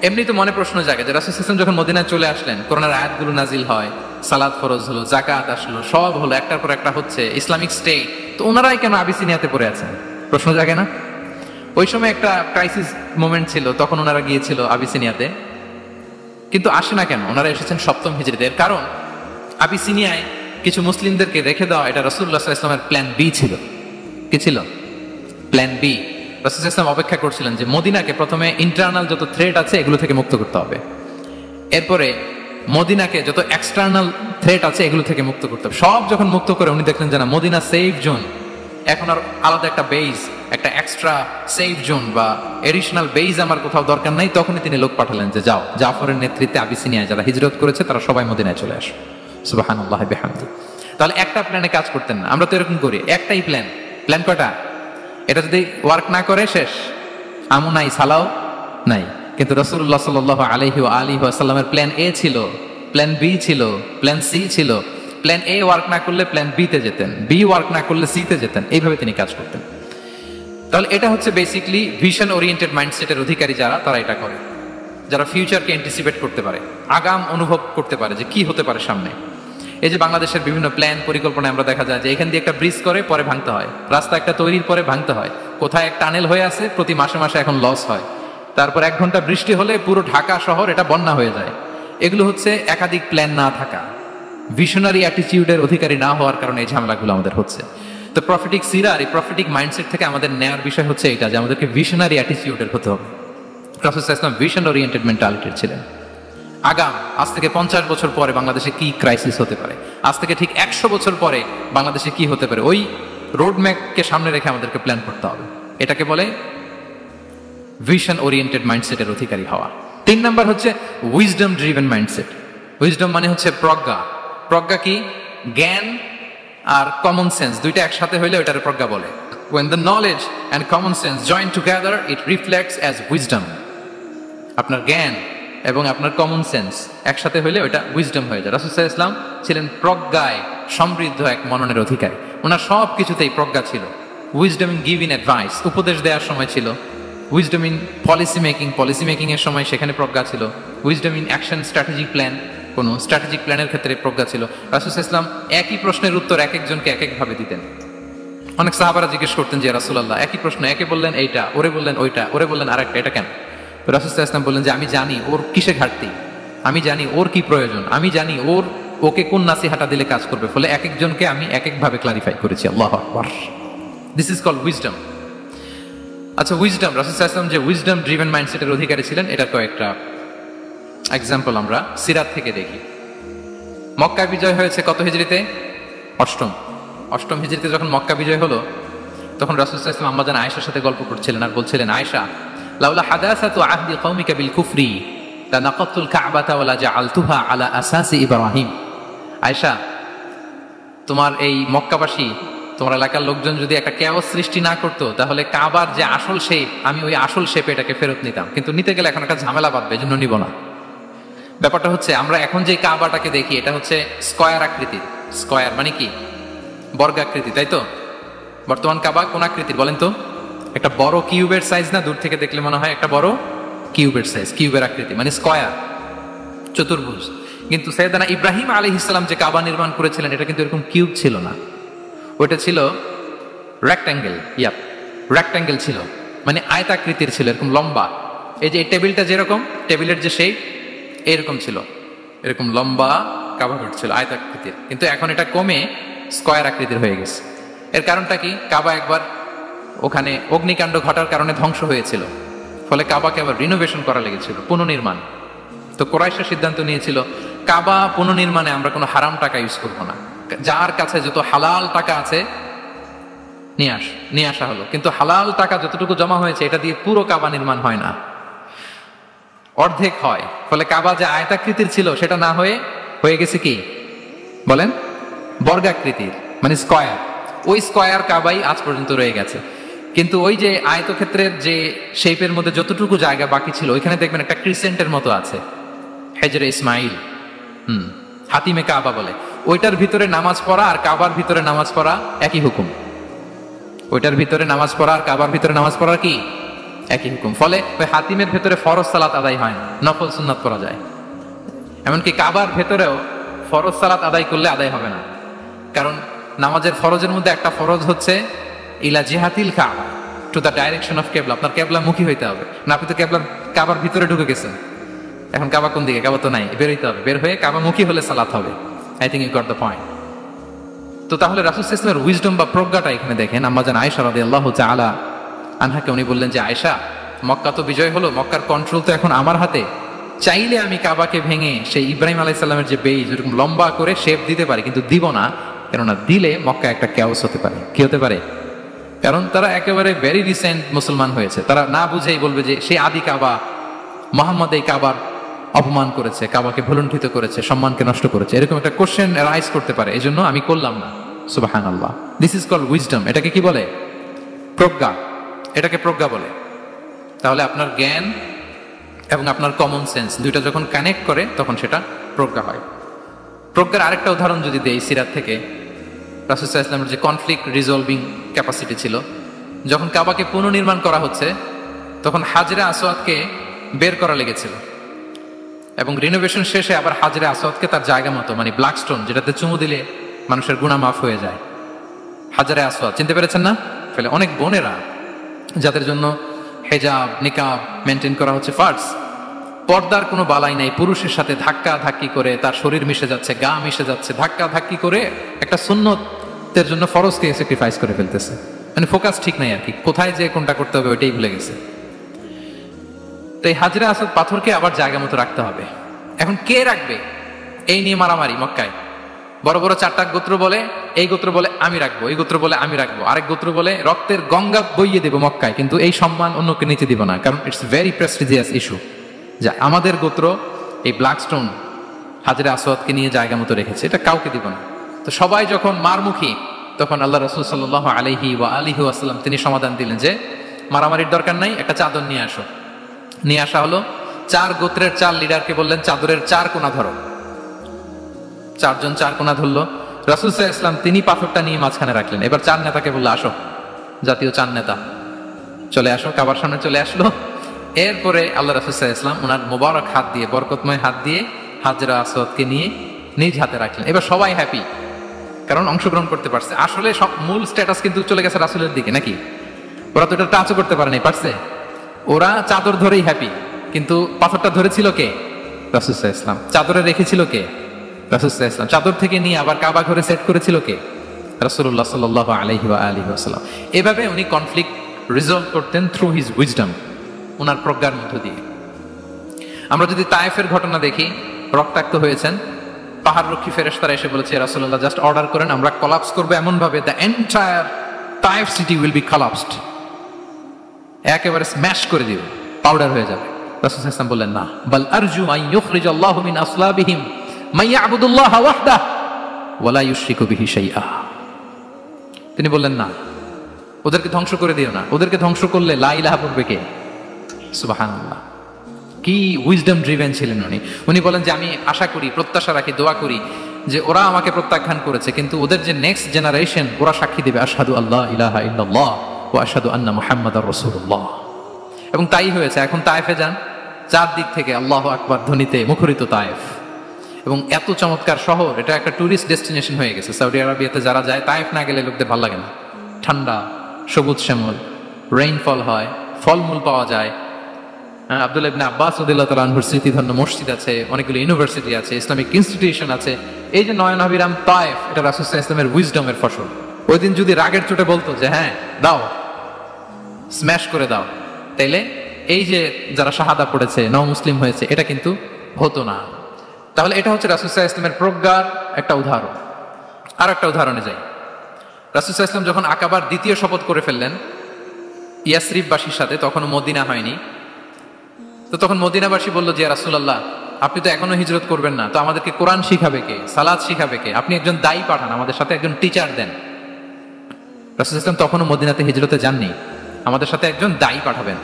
এমনি তো মনে প্রশ্ন জাগে যে রাসূল সাল্লাল্লাহু আলাইহি ওয়াসাল্লাম যখন মদিনায় চলে আসলেন, কোরআনের আয়াতগুলো নাজিল হয়, সালাত ফরজ হলো, যাকাত আসলো, সব হলো, একটার পর একটা হচ্ছে, ইসলামিক স্টেট, তো ওনারাই কেন আবিসিনিয়াতে পড়ে আছেন? প্রশ্ন জাগে না? ওই সময় একটা ক্রাইসিস মোমেন্ট ছিল, তখন ওনারা গিয়েছিল আবিসিনিয়াতে। কিন্তু আসে না কেন? ওনারা এসেছেন 7ম হিজরিতে। এর কারণ আবিসিনিয়ায় কিছু মুসলিমদেরকে রেখে দেওয়া এটা রাসূলুল্লাহ সাল্লাল্লাহু আলাইহি ওয়াসাল্লামের প্ল্যান বি ছিল। কি ছিল? Plan B. রাসূল সাল্লাল্লাহু আলাইহি ওয়াসাল্লাম অপেক্ষা করছিলেন যে মদিনাকে প্রথমে ইন্টারনাল যত থ্রেট আছে এগুলো থেকে মুক্ত করতে হবে, এরপরে মদিনাকে যত এক্সটার্নাল থ্রেট আছে এগুলো থেকে মুক্ত করতে হবে। সব যখন মুক্ত করে উনি দেখলেন যে না, মদিনা সেফ জোন, এখন আর আলাদা একটা বেজ, একটা এক্সট্রা সেফ জোন বা এডিশনাল বেজ আমার কোথাও দরকার নাই। তখনই তিনি লোক পাঠালেন যে যাও, জাফরের নেতৃত্বে আবিসিনিয়ায় যারা হিজরত করেছে তারা সবাই মদিনায় চলে আসো। সুবহানাল্লাহি বিহামদি। তাহলে একটা প্ল্যানে কাজ করতেন না, আমরা তো এরকম করি, একটাই প্ল্যান। প্ল্যান কয়টা? এটা যদি ওয়ার্ক না করে শেষ, আমু নাই, সালাও নাই। কিন্তু রাসূলুল্লাহ সাল্লাল্লাহু আলাইহি ওয়া আলিহি ওয়াসাল্লামের প্ল্যান এ ছিল, প্ল্যান বি ছিল, প্ল্যান সি ছিল। প্ল্যান এ ওয়ার্ক না করলে প্ল্যান বি তে যেতেন, বি ওয়ার্ক না করলে সি তে যেতেন, এইভাবে তিনি কাজ করতেন। তাহলে এটা হচ্ছে বেসিকলি ভিশন ওরিয়েন্টেড মাইন্ডসেটের অধিকারী যারা, তারা এটা করে, যারা ফিউচারকে অ্যান্টিসিপেট করতে পারে, আগাম অনুভব করতে পারে যে কি হতে পারে সামনে। এই যে বাংলাদেশের বিভিন্ন প্ল্যান পরিকল্পনায় আমরা দেখা যায় যে এখান দিয়ে একটা ব্রিজ করে পরে ভাঙতে হয়, রাস্তা একটা তৈরির পরে ভাঙতে হয়, কোথায় এক টানেল হয়ে আছে প্রতি মাসে মাসে এখন লস হয়, তারপর 1 ঘন্টা বৃষ্টি হলে পুরো ঢাকা শহর এটা বন্যা হয়ে যায়। এগুলো হচ্ছে একাধিক প্ল্যান না থাকা, ভিশনারি অ্যাটিটিউডের অধিকারী না হওয়ার কারণে এই ঝামেলাগুলো আমাদের হচ্ছে। তো প্রফেটিক সিরা আর এই প্রফেটিক মাইন্ডসেট থেকে আমাদের নেওয়ার বিষয় হচ্ছে এটা যে আমাদেরকে ভিশনারি অ্যাটিটিউডের হতে হবে। রাসূল সাল্লাল্লাহু আলাইহি ওয়াসাল্লাম ভিশন ওরিয়েন্টেড মেন্টালিটির ছিলেন। আগাম আজ থেকে 50 বছর পরে বাংলাদেশে কি ক্রাইসিস হতে পারে, আজ থেকে ঠিক 100 বছর পরে বাংলাদেশে কি হতে পারে, ওই রোড ম্যাপকে সামনে রেখে আমাদেরকে প্ল্যান করতে হবে। এটাকে বলে ভিশন ওরিয়েন্টেড মাইন্ডসেটের অধিকারী হওয়া। 3 নাম্বার হচ্ছে উইজডম ড্রিভেন মাইন্ডসেট। উইজডম মানে হচ্ছে প্রজ্ঞা। প্রজ্ঞা কি? জ্ঞান আর কমন সেন্স দুইটা একসাথে হইলে ওইটার প্রজ্ঞা বলে। When the knowledge and common sense join together, it reflects as wisdom. আপনার জ্ঞান এবং আপনার কমন সেন্স একসাথে হইলে ওইটা উইজডম হয়ে যায়। রাসূল সাল্লাল্লাহু আলাইহি ওয়াসাল্লাম ছিলেন প্রজ্ঞায় সমৃদ্ধ এক মননের অধিকারী। ওনার সব কিছুতেই প্রজ্ঞা ছিল। উইজডম ইন গিভিং অ্যাডভাইস, উপদেশ দেওয়ার সময় ছিল। উইজডম ইন পলিসি মেকিং এর সময় সেখানে প্রজ্ঞা ছিল। Wisdom in action, strategic plan, কোন স্ট্র্যাটেজিক প্ল্যানের ক্ষেত্রে প্রজ্ঞা ছিল। রাসূল সাল্লাল্লাহু আলাইহি ওয়াসাল্লাম একই প্রশ্নের উত্তর এক একজনকে এক এক ভাবে দিতেন। অনেক সাহাবারা জিজ্ঞেস করতেন যে রাসূলুল্লাহ একই প্রশ্ন, একে বললেন এইটা, ওরে বললেন ওইটা, ওরে বললেন আরেকটা, এটা কেন? তো রাসূল সাল্লাল্লাহু আলাইহি ওয়াসাল্লাম বললেন যে আমি জানি ওর কিসে ঘাটতি, আমি জানি ওর কি প্রয়োজন, আমি জানি ওকে কোন নাসিহাটা দিলে কাজ করবে, ফলে এক একজনকে আমি এক এক ভাবে ক্লারিফাই করেছি। আল্লাহু আকবার। This is called wisdom. আচ্ছা, উইজডম, রাসূল সাল্লাল্লাহু আলাইহি ওয়াসাল্লাম যে উইজডম ড্রিভেন মাইন্ডসেটের অধিকারী ছিলেন এটার কয়েকটা এক্সাম্পল আমরা সিরাত থেকে দেখি। মক্কা বিজয় হয়েছে কত হিজরিতে? অষ্টম হিজরিতে যখন মক্কা বিজয় হলো তখন রাসূল সাল্লাল্লাহু আলাইহি ওয়াসাল্লাম আম্মা জান আয়েশার সাথে গল্প করছিলেন আর বলছিলেন, আয়েশা, লাউলা হাদাসাতু আহদি কওমিকা বিল কুফরি লানাকাতুল কাবাতা ওয়া লাজআলতুহা আলা আসাসি ইব্রাহিম। আয়েশা, তোমার এই মক্কাবাসী, তোমার এলাকার লোকজন যদি একটা কেওয়াস সৃষ্টি না করতো তাহলে কাবার যে আসল শেপ, আমি ওই আসল শেপে এটাকে ফেরত নিতাম, কিন্তু নিতে গেলে এখন একটা ঝামেলা বাঁধবে, এজন্য নিব না। ব্যাপারটা হচ্ছে আমরা এখন যে কাবাটাকে দেখি এটা হচ্ছে স্কয়ার আকৃতির। স্কয়ার মানে কি? বর্গাকৃতি, তাই তো? বর্তমান কাবা কোন আকৃতির বলেন তো? একটা বড় কিউবের সাইজ না? দূর থেকে দেখলে মনে হয় একটা বড় কিউবের সাইজ, কিউবের আকৃতি মানে স্কয়ার, চতুর্ভুজ। কিন্তু সাইয়েদনা ইব্রাহিম আলাইহিস সালাম যে কাবা নির্মাণ করেছিলেন এটা কিন্তু এরকম কিউব ছিল না, ওটা ছিল রেক্ট্যাঙ্গেল। রেক্ট্যাঙ্গেল ছিল মানে আয়তাকৃতির ছিল, এরকম লম্বা। এই যে টেবিলটা যেরকম, টেবিলের যে শেপ এরকম ছিল, এরকম লম্বা কাবা ঘর ছিল আয়তাকৃতির। কিন্তু এখন এটা কমে স্কয়ার আকৃতির হয়ে গেছে। এর কারণটা কি? কাবা একবার ওখানে অগ্নিকাণ্ড ঘটার কারণে ধ্বংস হয়েছিল, ফলে কাবাকে আবার রিনোভেশন করা লেগেছিল, পুনর্নির্মাণ। তো কুরাইশরা সিদ্ধান্ত নিয়েছিল কাবা পুনর্নির্মাণে আমরা কোনো হারাম টাকা ইউজ করবো না, যার কাছে যত হালাল টাকা আছে নিয়ে আসা হলো। কিন্তু হালাল টাকা যতটুকু জমা হয়েছে এটা দিয়ে পুরো কাবা নির্মাণ হয় না, অর্ধেক হয়। ফলে কাবা যে আয়তাকৃতির ছিল সেটা না হয়ে গেছে কি বলেন? বর্গাকৃতির মানে স্কয়ার। ওই স্কয়ার কাবাই আজ পর্যন্ত রয়ে গেছে। কিন্তু ওই যে আয়তক্ষেত্রের যে শেপের মধ্যে যতটুকু জায়গা বাকি ছিল ওইখানে দেখবেন একটা ক্রিসেন্টের মতো আছে, হেজরে ইসমাইল, হাতিমে কাবা বলে। ওইটার ভিতরে নামাজ পড়া আর কাবার ভিতরে নামাজ পড়া একই হুকুম। ওইটার ভিতরে নামাজ পড়া আর কাবার ভিতরে নামাজ পড়া কি একই হুকুম। ফলে ওই হাতিমের ভেতরে ফরজ সালাত আদায় হয় না, নফল সুন্নাত পড়া যায়। এমনকি কাবার ভেতরেও ফরজ সালাত আদায় করলে আদায় হবে না, কারণ নামাজের ফরজের মধ্যে একটা ফরজ হচ্ছে ইলা জিহাতিল কাবা, টু দ্য ডাইরেকশন অফ কেবলা, আপনার কেবলা মুখী হইতে হবে না। আপনি তো কাবার ভিতরে ঢুকে গেছেন, এখন কাবা কোন দিকে? কাবা তো নাই, বের হইতে হবে। বের হয়ে কাবা মুখী হলে সালাত হবে। I think you got the point. তো তাহলে রাসূল সাল্লাল্লাহু আলাইহি ওয়াসাল্লামের উইজডম বা প্রজ্ঞাটা এখানে দেখেন। আম্মা জান আয়েশা রাদিয়াল্লাহু তাআলা আনহাকে উনি বললেন যে, আয়েশা, মক্কা তো বিজয় হলো, মক্কার কন্ট্রোল তো এখন আমার হাতে। চাইলে আমি কাবাকে ভেঙে সেই ইব্রাহিম আলাইহিস সালামের যে বেইজ এরকম লম্বা করে শেপ দিতে পারি, কিন্তু দিব না। কেননা দিলে মক্কা একটা ক্যাওস হতে পারে। কি হতে পারে? কারণ তারা একেবারে ভেরি রিসেন্ট মুসলমান হয়েছে, তারা না বুঝেই বলবে যে সেই আদি কাবা, মোহাম্মদ এই কাবার অপমান করেছে, কাবাকে ভুলুণ্ঠিত করেছে, সম্মানকে নষ্ট করেছে, এরকম একটা কোশ্চেন রাইজ করতে পারে। এই জন্য আমি করলাম না। সুবহানাল্লাহ। This is called wisdom. এটাকে কি বলে? প্রজ্ঞা। এটাকে প্রজ্ঞা বলে। তাহলে আপনার জ্ঞান এবং আপনার কমন সেন্স দুইটা যখন কানেক্ট করে তখন সেটা প্রজ্ঞা হয়। প্রজ্ঞার আরেকটা উদাহরণ যদি দেই সিরাত থেকে, রাসূল সাল্লাল্লাহু আলাইহি ওয়াসাল্লামের যে কনফ্লিক্ট রিজলভিং ক্যাপাসিটি ছিল, যখন কাবাকে পুনর্নির্মাণ করা হচ্ছে তখন হাজরে আসওয়াদকে বের করা লেগেছিল, এবং রিনোভেশন শেষে আবার হাজরে আসওয়াদকে তার জায়গা মতো, মানে ব্ল্যাক স্টোন যেটাতে চুমু দিলে মানুষের গুনাহ মাফ হয়ে যায়, হাজরে আসওয়াদ, চিনতে পেরেছেন না? ফলে অনেক বোনেরা যাদের জন্য হেজাব নিকাব মেনটেন করা হচ্ছে ফার্স, পর্দার কোনো বালাই নাই, পুরুষের সাথে ধাক্কা ধাক্কি করে তার শরীর মিশে যাচ্ছে, গা মিশে যাচ্ছে, ধাক্কা ধাক্কি করে একটা সুন্নতের জন্য ফরজকে স্যাক্রিফাইস করে ফেলতেছে। মানে ফোকাস ঠিক নাই আর কি, কোথায় যে কোনটা করতে হবে ওইটাই ভুলে গেছে। তো এই হাজরে আসওয়াদ পাথরকে আবার জায়গা মতো রাখতে হবে। এখন কে রাখবে? এই নিয়ে মারামারি মক্কায়। বড় বড় চারটা গোত্র বলে, এই গোত্র বলে আমি রাখবো, এই গোত্র বলে আমি রাখবো, আরেক গোত্র বলে রক্তের গঙ্গা বইয়ে দেবো মক্কায়, কিন্তু এই সম্মান অন্যকে নিতে দিব না, কারণ ইটস ভেরি প্রেস্টিজিয়াস ইস্যু। যা আমাদের গোত্র এই ব্ল্যাক স্টোন হাজরে আসওয়াদকে নিয়ে জায়গা মতো রেখেছে, এটা কাউকে দিব না। তো সবাই যখন মারমুখী, তখন আল্লাহ রাসূল সাল্লাল্লাহু আলাইহি ওয়াসাল্লাম তিনি সমাধান দিলেন যে মারামারির দরকার নাই, একটা চাদর নিয়ে আসো। নিয়ে আসা হলো। 4 গোত্রের 4 লিডারকে বললেন চাদরের 4 কোণা ধরো। 4 জন 4 কোণা ধরলো। রাসূল সাল্লাল্লাহু আলাইহি ওয়াসাল্লাম তিনি পাথরটা নিয়ে মাঝখানে রাখলেন। এবার 4 নেতাকে বললো আসো, জাতীয় 4 নেতা চলে আসো, কাবার সামনে চলে আসলো। এরপরে আল্লাহ রাসূল সাল্লাল্লাহু আলাইহি ওয়াসাল্লাম ওনার মোবারক হাত দিয়ে, বরকতময় হাত দিয়ে হাজরা আসওয়াদকে নিয়ে নিজ হাতে রাখলেন। এবার সবাই হ্যাপি, কারণ অংশগ্রহণ করতে পারছে। আসলে সব মূল স্ট্যাটাস কিন্তু চলে গেছে রাসূলের দিকে, নাকি? ওরা তো এটা টাচও করতে পারে নাই, পারছে? ওরা চাদর ধরেই হ্যাপি, কিন্তু পাথরটা ধরেছিল কে? রাসূল সাল্লাল্লাহু আলাইহি ওয়াসাল্লাম। চাদরে রেখেছিল কে? রাসূল সাল্লাল্লাহু আলাইহি ওয়াসাল্লাম। চাদর থেকে নিয়ে আবার কাবা ঘরে সেট করেছিল কে? রাসূলুল্লাহ সাল্লাল্লাহু আলাইহি ওয়াসাল্লাম। এভাবে উনি কনফ্লিক্ট রিজলভ করতেন থ্রু হিজ উইজডম, ওনার প্রজ্ঞার মধ্য দিয়ে। আমরা যদি তায়েফের ঘটনা দেখি, রক্তাক্ত হয়েছেন, পাহাড় রক্ষী ফেরেশতারা এসে বলেছে রাসূলুল্লাহ জাস্ট অর্ডার করেন, আমরা কলাপস করবো এমন ভাবে the entire Taif city will be collapsed, একেবারে স্ম্যাশ করে দিবে, পাউডার হয়ে যাবে। রাসূল সাল্লাল্লাহু আলাইহি ওয়াসাল্লাম বললেন না, বাল আরজু আন ইউখরিজাল্লাহু মিন আসলাবিহিম মান ইয়াবুদুল্লাহ ওয়াহদাহু ওয়া লা ইউশরিকু বিহি শাইআ। তিনি বললেন না, ওদেরকে ধ্বংস করে দিও না, ওদেরকে ধ্বংস করলে লা ইলাহা পড়বে কে? সুবহানাল্লাহ। কি উইজডম ড্রিভেন ছিলেন উনি। উনি বলেন যে আমি আশা করি, প্রত্যাশা রাখি, দোয়া করি যে ওরা আমাকে প্রত্যাখ্যান করেছে, কিন্তু ওদের যে নেক্সট জেনারেশন ওরা সাক্ষী দেবে আশহাদু আল্লাহ ইলাহা ইল্লাল্লাহ ওয়া আশহাদু আন্না মুহাম্মাদার রাসূলুল্লাহ। এবং তাই হয়েছে। এখন তায়েফে যান, চারদিক থেকে আল্লাহু আকবার ধ্বনিতে মুখরিত তায়েফ, এবং এত চমৎকার শহর, এটা একটা টুরিস্ট ডেস্টিনেশন হয়ে গেছে। সৌদি আরবিয়াতে যারা যায়, তায়েফ না গেলে লোকদের ভালো লাগে না। ঠান্ডা, সবুজ শ্যামল, রেইনফল হয়, ফলমূল পাওয়া যায়। আব্দুল্লাহ ইবনে আব্বাস রাদিয়াল্লাহু তাআলা আনহুর স্মৃতিধন্য মসজিদ আছে, অনেকগুলো ইউনিভার্সিটি আছে, ইসলামিক ইনস্টিটিউশন আছে। এই যে নয়নাভিরাম তায়েফ, এটা রাসূল সাল্লাল্লাহু আলাইহি ওয়াসাল্লামের উইজডমের ফসল। ওই দিন যদি রাগের চোটে বলতো যে হ্যাঁ দাও, স্ম্যাশ করে দাও, তাইলে এই যে যারা শাহাদা পড়েছে, মুসলিম হয়েছে, এটা কিন্তু হতো না। তাহলে এটা হচ্ছে রাসূল সাল্লাল্লাহু আলাইহি ওয়াসাল্লামের প্রজ্ঞার একটা উদাহরণ। আর একটা উদাহরণে যাই। রাসূল সাল্লাল্লাহু আলাইহি ওয়াসাল্লাম যখন আকাবার দ্বিতীয় শপথ করে ফেললেন ইয়াসরিববাসীর সাথে, তখনও মদিনা হয়নি। তো তখন মদিনাবাসী বলল যে রাসূলুল্লাহ, আপনি তো এখনো হিজরত করবেন না, তো আমাদেরকে কোরআন শিখাবে কে, সালাত শিখাবে কে? আপনি একজন দায়ী পাঠান, আমাদের সাথে একজন টিচার দেন। রাসূল সাল্লাল্লাহু আলাইহি ওয়াসাল্লাম তখনও মদিনাতে হিজরতে যাননি, আমাদের সাথে একজন দায়ী পাঠাবেন।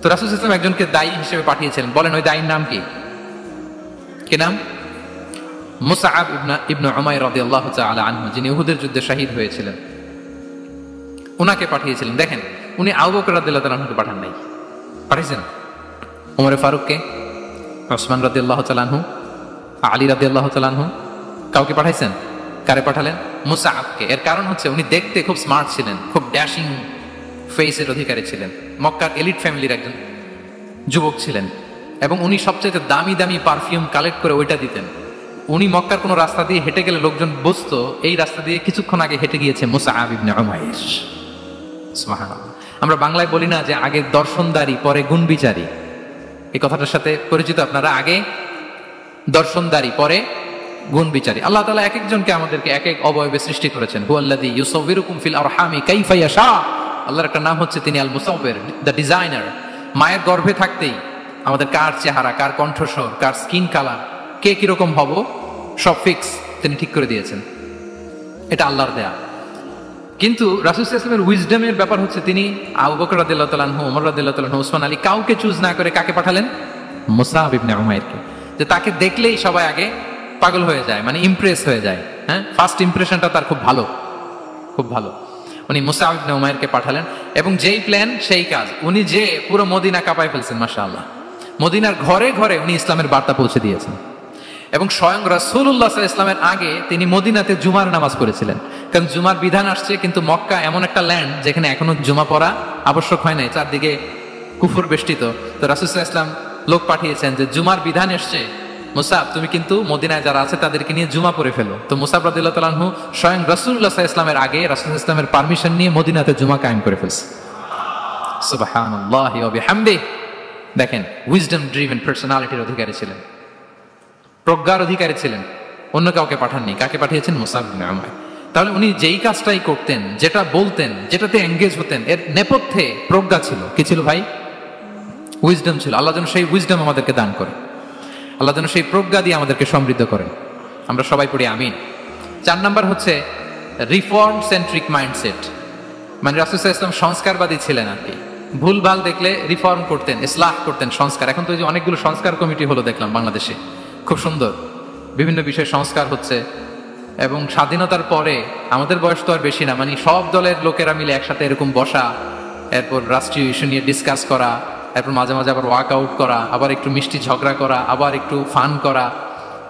তো রাসূল সাল্লাল্লাহু আলাইহি ওয়াসাল্লাম একজনকে দায়ী হিসেবে পাঠিয়েছিলেন। বলেন ওই দায়ীর নাম কি? কি নাম? মুসআব ইবনে উমাইর রাদিয়াল্লাহু তাআলা আনহু, যিনি উহুদের যুদ্ধে শহীদ হয়েছিলেন, উনাকে পাঠিয়েছিলেন। দেখেন, উনি আবু বকর রাদিয়াল্লাহু তাআলা আনহুকে পাঠান নাই, পাঠিয়েছেন ওমর ফারুককে, ওসমান রাদিয়াল্লাহু তাআলা আনহু, আলী রাদিয়াল্লাহু তাআলা আনহু, কাউকে পাঠাইছেন? কারে পাঠালেন? মুসআবকে। এর কারণ হচ্ছে উনি দেখতে খুব স্মার্ট ছিলেন, খুব ড্যাশিং ফেসের অধিকারী ছিলেন, মক্কার এলিট ফ্যামিলির একজন যুবক ছিলেন, এবং উনি সবচেয়ে দামি দামি পারফিউম কালেক্ট করে ওইটা দিতেন। উনি মক্কার কোনো রাস্তা দিয়ে হেঁটে গেলে লোকজন বুঝতো এই রাস্তা দিয়ে কিছুক্ষণ আগে হেঁটে গিয়েছে মুসআব ইবনে উমাইর। সুবহানাল্লাহ। আমরা বাংলায় বলি না যে আগে দর্শনদারি পরে গুণ বিচারী, এই কথাটার সাথে পরিচিত আপনারা? আগে দর্শনদারি পরে গুণ বিচারী। আল্লাহ তাআলা এক একজনকে আমাদেরকে এক এক অবয়বে সৃষ্টি করেছেন। হুয়াল্লাযী ইউসাউবিরুকুম ফিল আরহামি কাইফা ইয়াশা। আল্লাহর একটা নাম হচ্ছে তিনি আল মুসাউবির, দ্য ডিজাইনার। মায়ের গর্ভে থাকতেই আমাদের কার চেহারা, কার কণ্ঠস্বর, কার স্কিন কালার, কে কিরকম হব সব ফিক্স তিনি ঠিক করে দিয়েছেন। এটা আল্লাহর দেয়া। কিন্তু রাসূল সাল্লাল্লাহু আলাইহি ওয়াসাল্লামের উইজডমের ব্যাপার হচ্ছে তিনি আবু বকর রাদিয়াল্লাহু তাআলা আনহু, ওমর রাদিয়াল্লাহু তাআলা আনহু, ওসমান আলী কাউকে চুজ না করে কাকে পাঠালেন? মুসআব ইবনে উমাইরকে। যে তাকে দেখলেই সবাই আগে পাগল হয়ে যায়, মানে ইমপ্রেস হয়ে যায়। হ্যাঁ, ফার্স্ট ইমপ্রেশনটা তার খুব ভালো, খুব ভালো। উনি মুসআব ইবনে উমাইরকে পাঠালেন এবং যেই প্ল্যান সেই কাজ। উনি যে পুরো মদিনা কাঁপায় ফেলছেন মাশাআল্লাহ। মদিনার ঘরে ঘরে উনি ইসলামের বার্তা পৌঁছে দিয়েছেন এবং স্বয়ং রাসূলুল্লাহ সাল্লাল্লাহু আলাইহি ওয়াসাল্লামের আগে তিনি মদিনাতে জুমার নামাজ পড়েছিলেন। কারণ জুমার বিধান আসছে, কিন্তু মক্কা এমন একটা ল্যান্ড যেখানে এখনো জুমা পড়া আবশ্যক হয় নাই, চারদিকে কুফর বেষ্টিত। তো রাসূল সাল্লাল্লাহু আলাইহি ওয়াসাল্লাম লোক পাঠিয়েছেন যে জুমার বিধান এসছে, মুসাব তুমি কিন্তু মদিনায় যারা আছে তাদেরকে নিয়ে জুমা পড়ে ফেলো। তো মুসাব রাদিয়াল্লাহু তাআলা আনহু স্বয়ং রাসূলুল্লাহ সাল্লাল্লাহু আলাইহি ওয়াসাল্লামের আগে রাসূল সাল্লাল্লাহু আলাইহি ওয়াসাল্লামের পারমিশন নিয়ে মদিনাতে জুমা কায়েম করে ফেলছে। সুবহানাল্লাহি ওয়া বিহামদিহি। দেখেন, উইজডম ড্রিভেন পার্সোনালিটির অধিকারী ছিলেন, প্রজ্ঞার অধিকারী ছিলেন, অন্য কাউকে পাঠাননি। কাকে পাঠিয়েছেন? মুসআব ইবনে উমাইর। তাহলে উনি যেই কাজটাই করতেন, যেটা বলতেন, যেটাতে এঙ্গেজ হতেন, এর নেপথ্যে প্রজ্ঞা ছিল। কি ছিল ভাই? উইজডম ছিল। আল্লাহ যেন সেই উইজডম আমাদেরকে দান করে, আল্লাহ যেন সেই প্রজ্ঞা দিয়ে আমাদেরকে সমৃদ্ধ করেন। আমরা সবাই পড়ি আমিন। 4 নাম্বার হচ্ছে রিফর্ম সেন্ট্রিক মাইন্ডসেট। মানে রাসূল সাল্লাল্লাহু আলাইহি ওয়াসাল্লাম সংস্কারবাদী ছিলেন আর কি। ভুলভাল দেখলে রিফর্ম করতেন, ইসলাহ করতেন, সংস্কার। এখন তো এই যে অনেকগুলো সংস্কার কমিটি হলো দেখলাম বাংলাদেশে, খুব সুন্দর, বিভিন্ন বিষয়ে সংস্কার হচ্ছে। এবং স্বাধীনতার পরে আমাদের বয়স তো আর বেশি না, মানে সব দলের লোকেরা মিলে একসাথে এরকম বসা, এরপর রাষ্ট্রীয় ইস্যু নিয়ে ডিসকাস করা, এরপর মাঝে মাঝে আবার ওয়াক আউট করা, আবার একটু মিষ্টি ঝগড়া করা, আবার একটু ফান করা,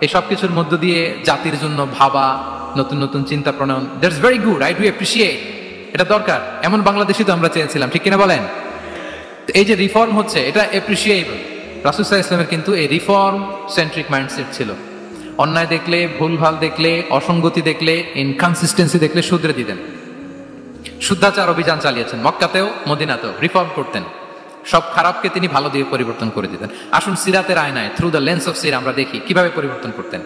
এসব কিছুর মধ্য দিয়ে জাতির জন্য ভাবা, নতুন নতুন চিন্তা প্রণয়ন। That's very good, I do appreciate. এটা দরকার। এমন বাংলাদেশই তো আমরা চেয়েছিলাম, ঠিক কিনা বলেন? এই যে রিফর্ম হচ্ছে, এটা অ্যাপ্রিসিয়েবল। রাসূল সাল্লাল্লাহু আলাইহি ওয়াসাল্লামের কিন্তু এই রিফর্ম সেন্ট্রিক মাইন্ডসেট ছিল। অন্যায় দেখলে, ভুলভাল দেখলে, অসঙ্গতি দেখলে, ইনকনসিস্টেন্সি দেখলে শুধরে দিতেন। শুদ্ধাচার অভিযান চালিয়েছেন মক্কাতেও মদিনাতেও, রিফর্ম করতেন। সব খারাপকে তিনি ভালো দিয়ে পরিবর্তন করে দিতেন। আসুন সিরাতের আয়নায়, থ্রু দ্য লেন্স অফ সিরা আমরা দেখি কিভাবে পরিবর্তন করতেন।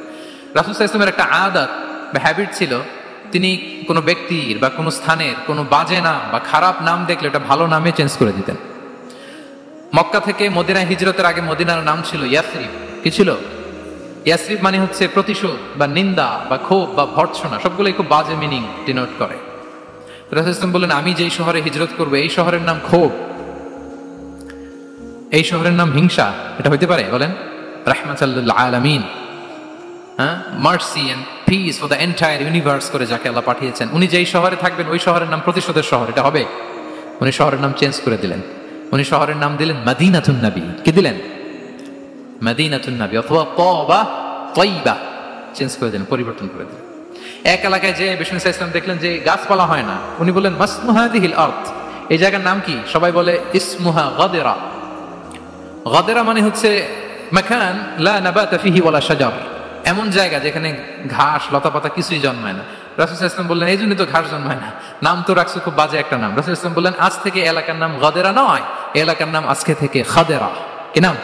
রাসূল সাল্লাল্লাহু আলাইহি ওয়াসাল্লামের একটা আদত বা হ্যাবিট ছিল, তিনি কোনো ব্যক্তির বা কোনো স্থানের কোনো বাজে নাম বা খারাপ নাম দেখলে ওটা ভালো নামে চেঞ্জ করে দিতেন। মক্কা থেকে মদিনায় হিজরতের আগে মদিনার নাম ছিল ইয়াসরিব। কি ছিল? ইয়াসরিব মানে হচ্ছে প্রতিশোধ বা নিন্দা বা ক্ষোভ বা ভর্ৎসনা, সবগুলোই খুব বাজে মিনিং ডিনোট করে। রাসূল সাল্লাল্লাহু আলাইহি ওয়াসাল্লাম বললেন, আমি যেই শহরে হিজরত করব এই শহরের নাম ক্ষোভ, এই শহরের নাম হিংসা, এটা হইতে পারে? বলেন। রাহমাতাল লিল আলামিন, হ্যাঁ, mercy and peace for the entire universe করে যাকে আল্লাহ পাঠিয়েছেন, উনি যেই শহরে থাকবেন ওই শহরের নাম প্রতিশোধের শহর, এটা হবে? উনি শহরের নাম চেঞ্জ করে দিলেন। উনি শহরের নাম দিলেন মদিনাতুন নবী। কি দিলেন? মদিনাতুন নবী, অথবা তাবা, তাইবা, চেঞ্জ করে দিলেন, পরিবর্তন করে দিলেন। এক এলাকায় যে বিষ্ণু সাল্লাল্লাহু আলাইহি ওয়াসাল্লাম দেখলেন যে গাছপালা হয় না, উনি বললেন মাসমু হাযিহিল আরদ, এই জায়গার নাম কি? সবাই বলে ইসমুহা গাদেরা। গাদেরা মানে হচ্ছে মাকান লা নাবাতা ফিহি ওয়ালা শাজার, এমন জায়গা যেখানে ঘাস লতাপাতা কিছুই জন্মায় না। রাসূল সাল্লাল্লাহু আলাইহি ওয়াসাল্লাম বললেন, এই জন্যই তো ঘাস জন্মায় না, নাম তো রাখছো খুব বাজে একটা নাম। রাসূল সাল্লাল্লাহু আলাইহি ওয়াসাল্লাম বললেন, আজ থেকে এলাকার নাম গাদেরা নয়, এলাকার নাম আজকে থেকে খাদেরা। কি নাম?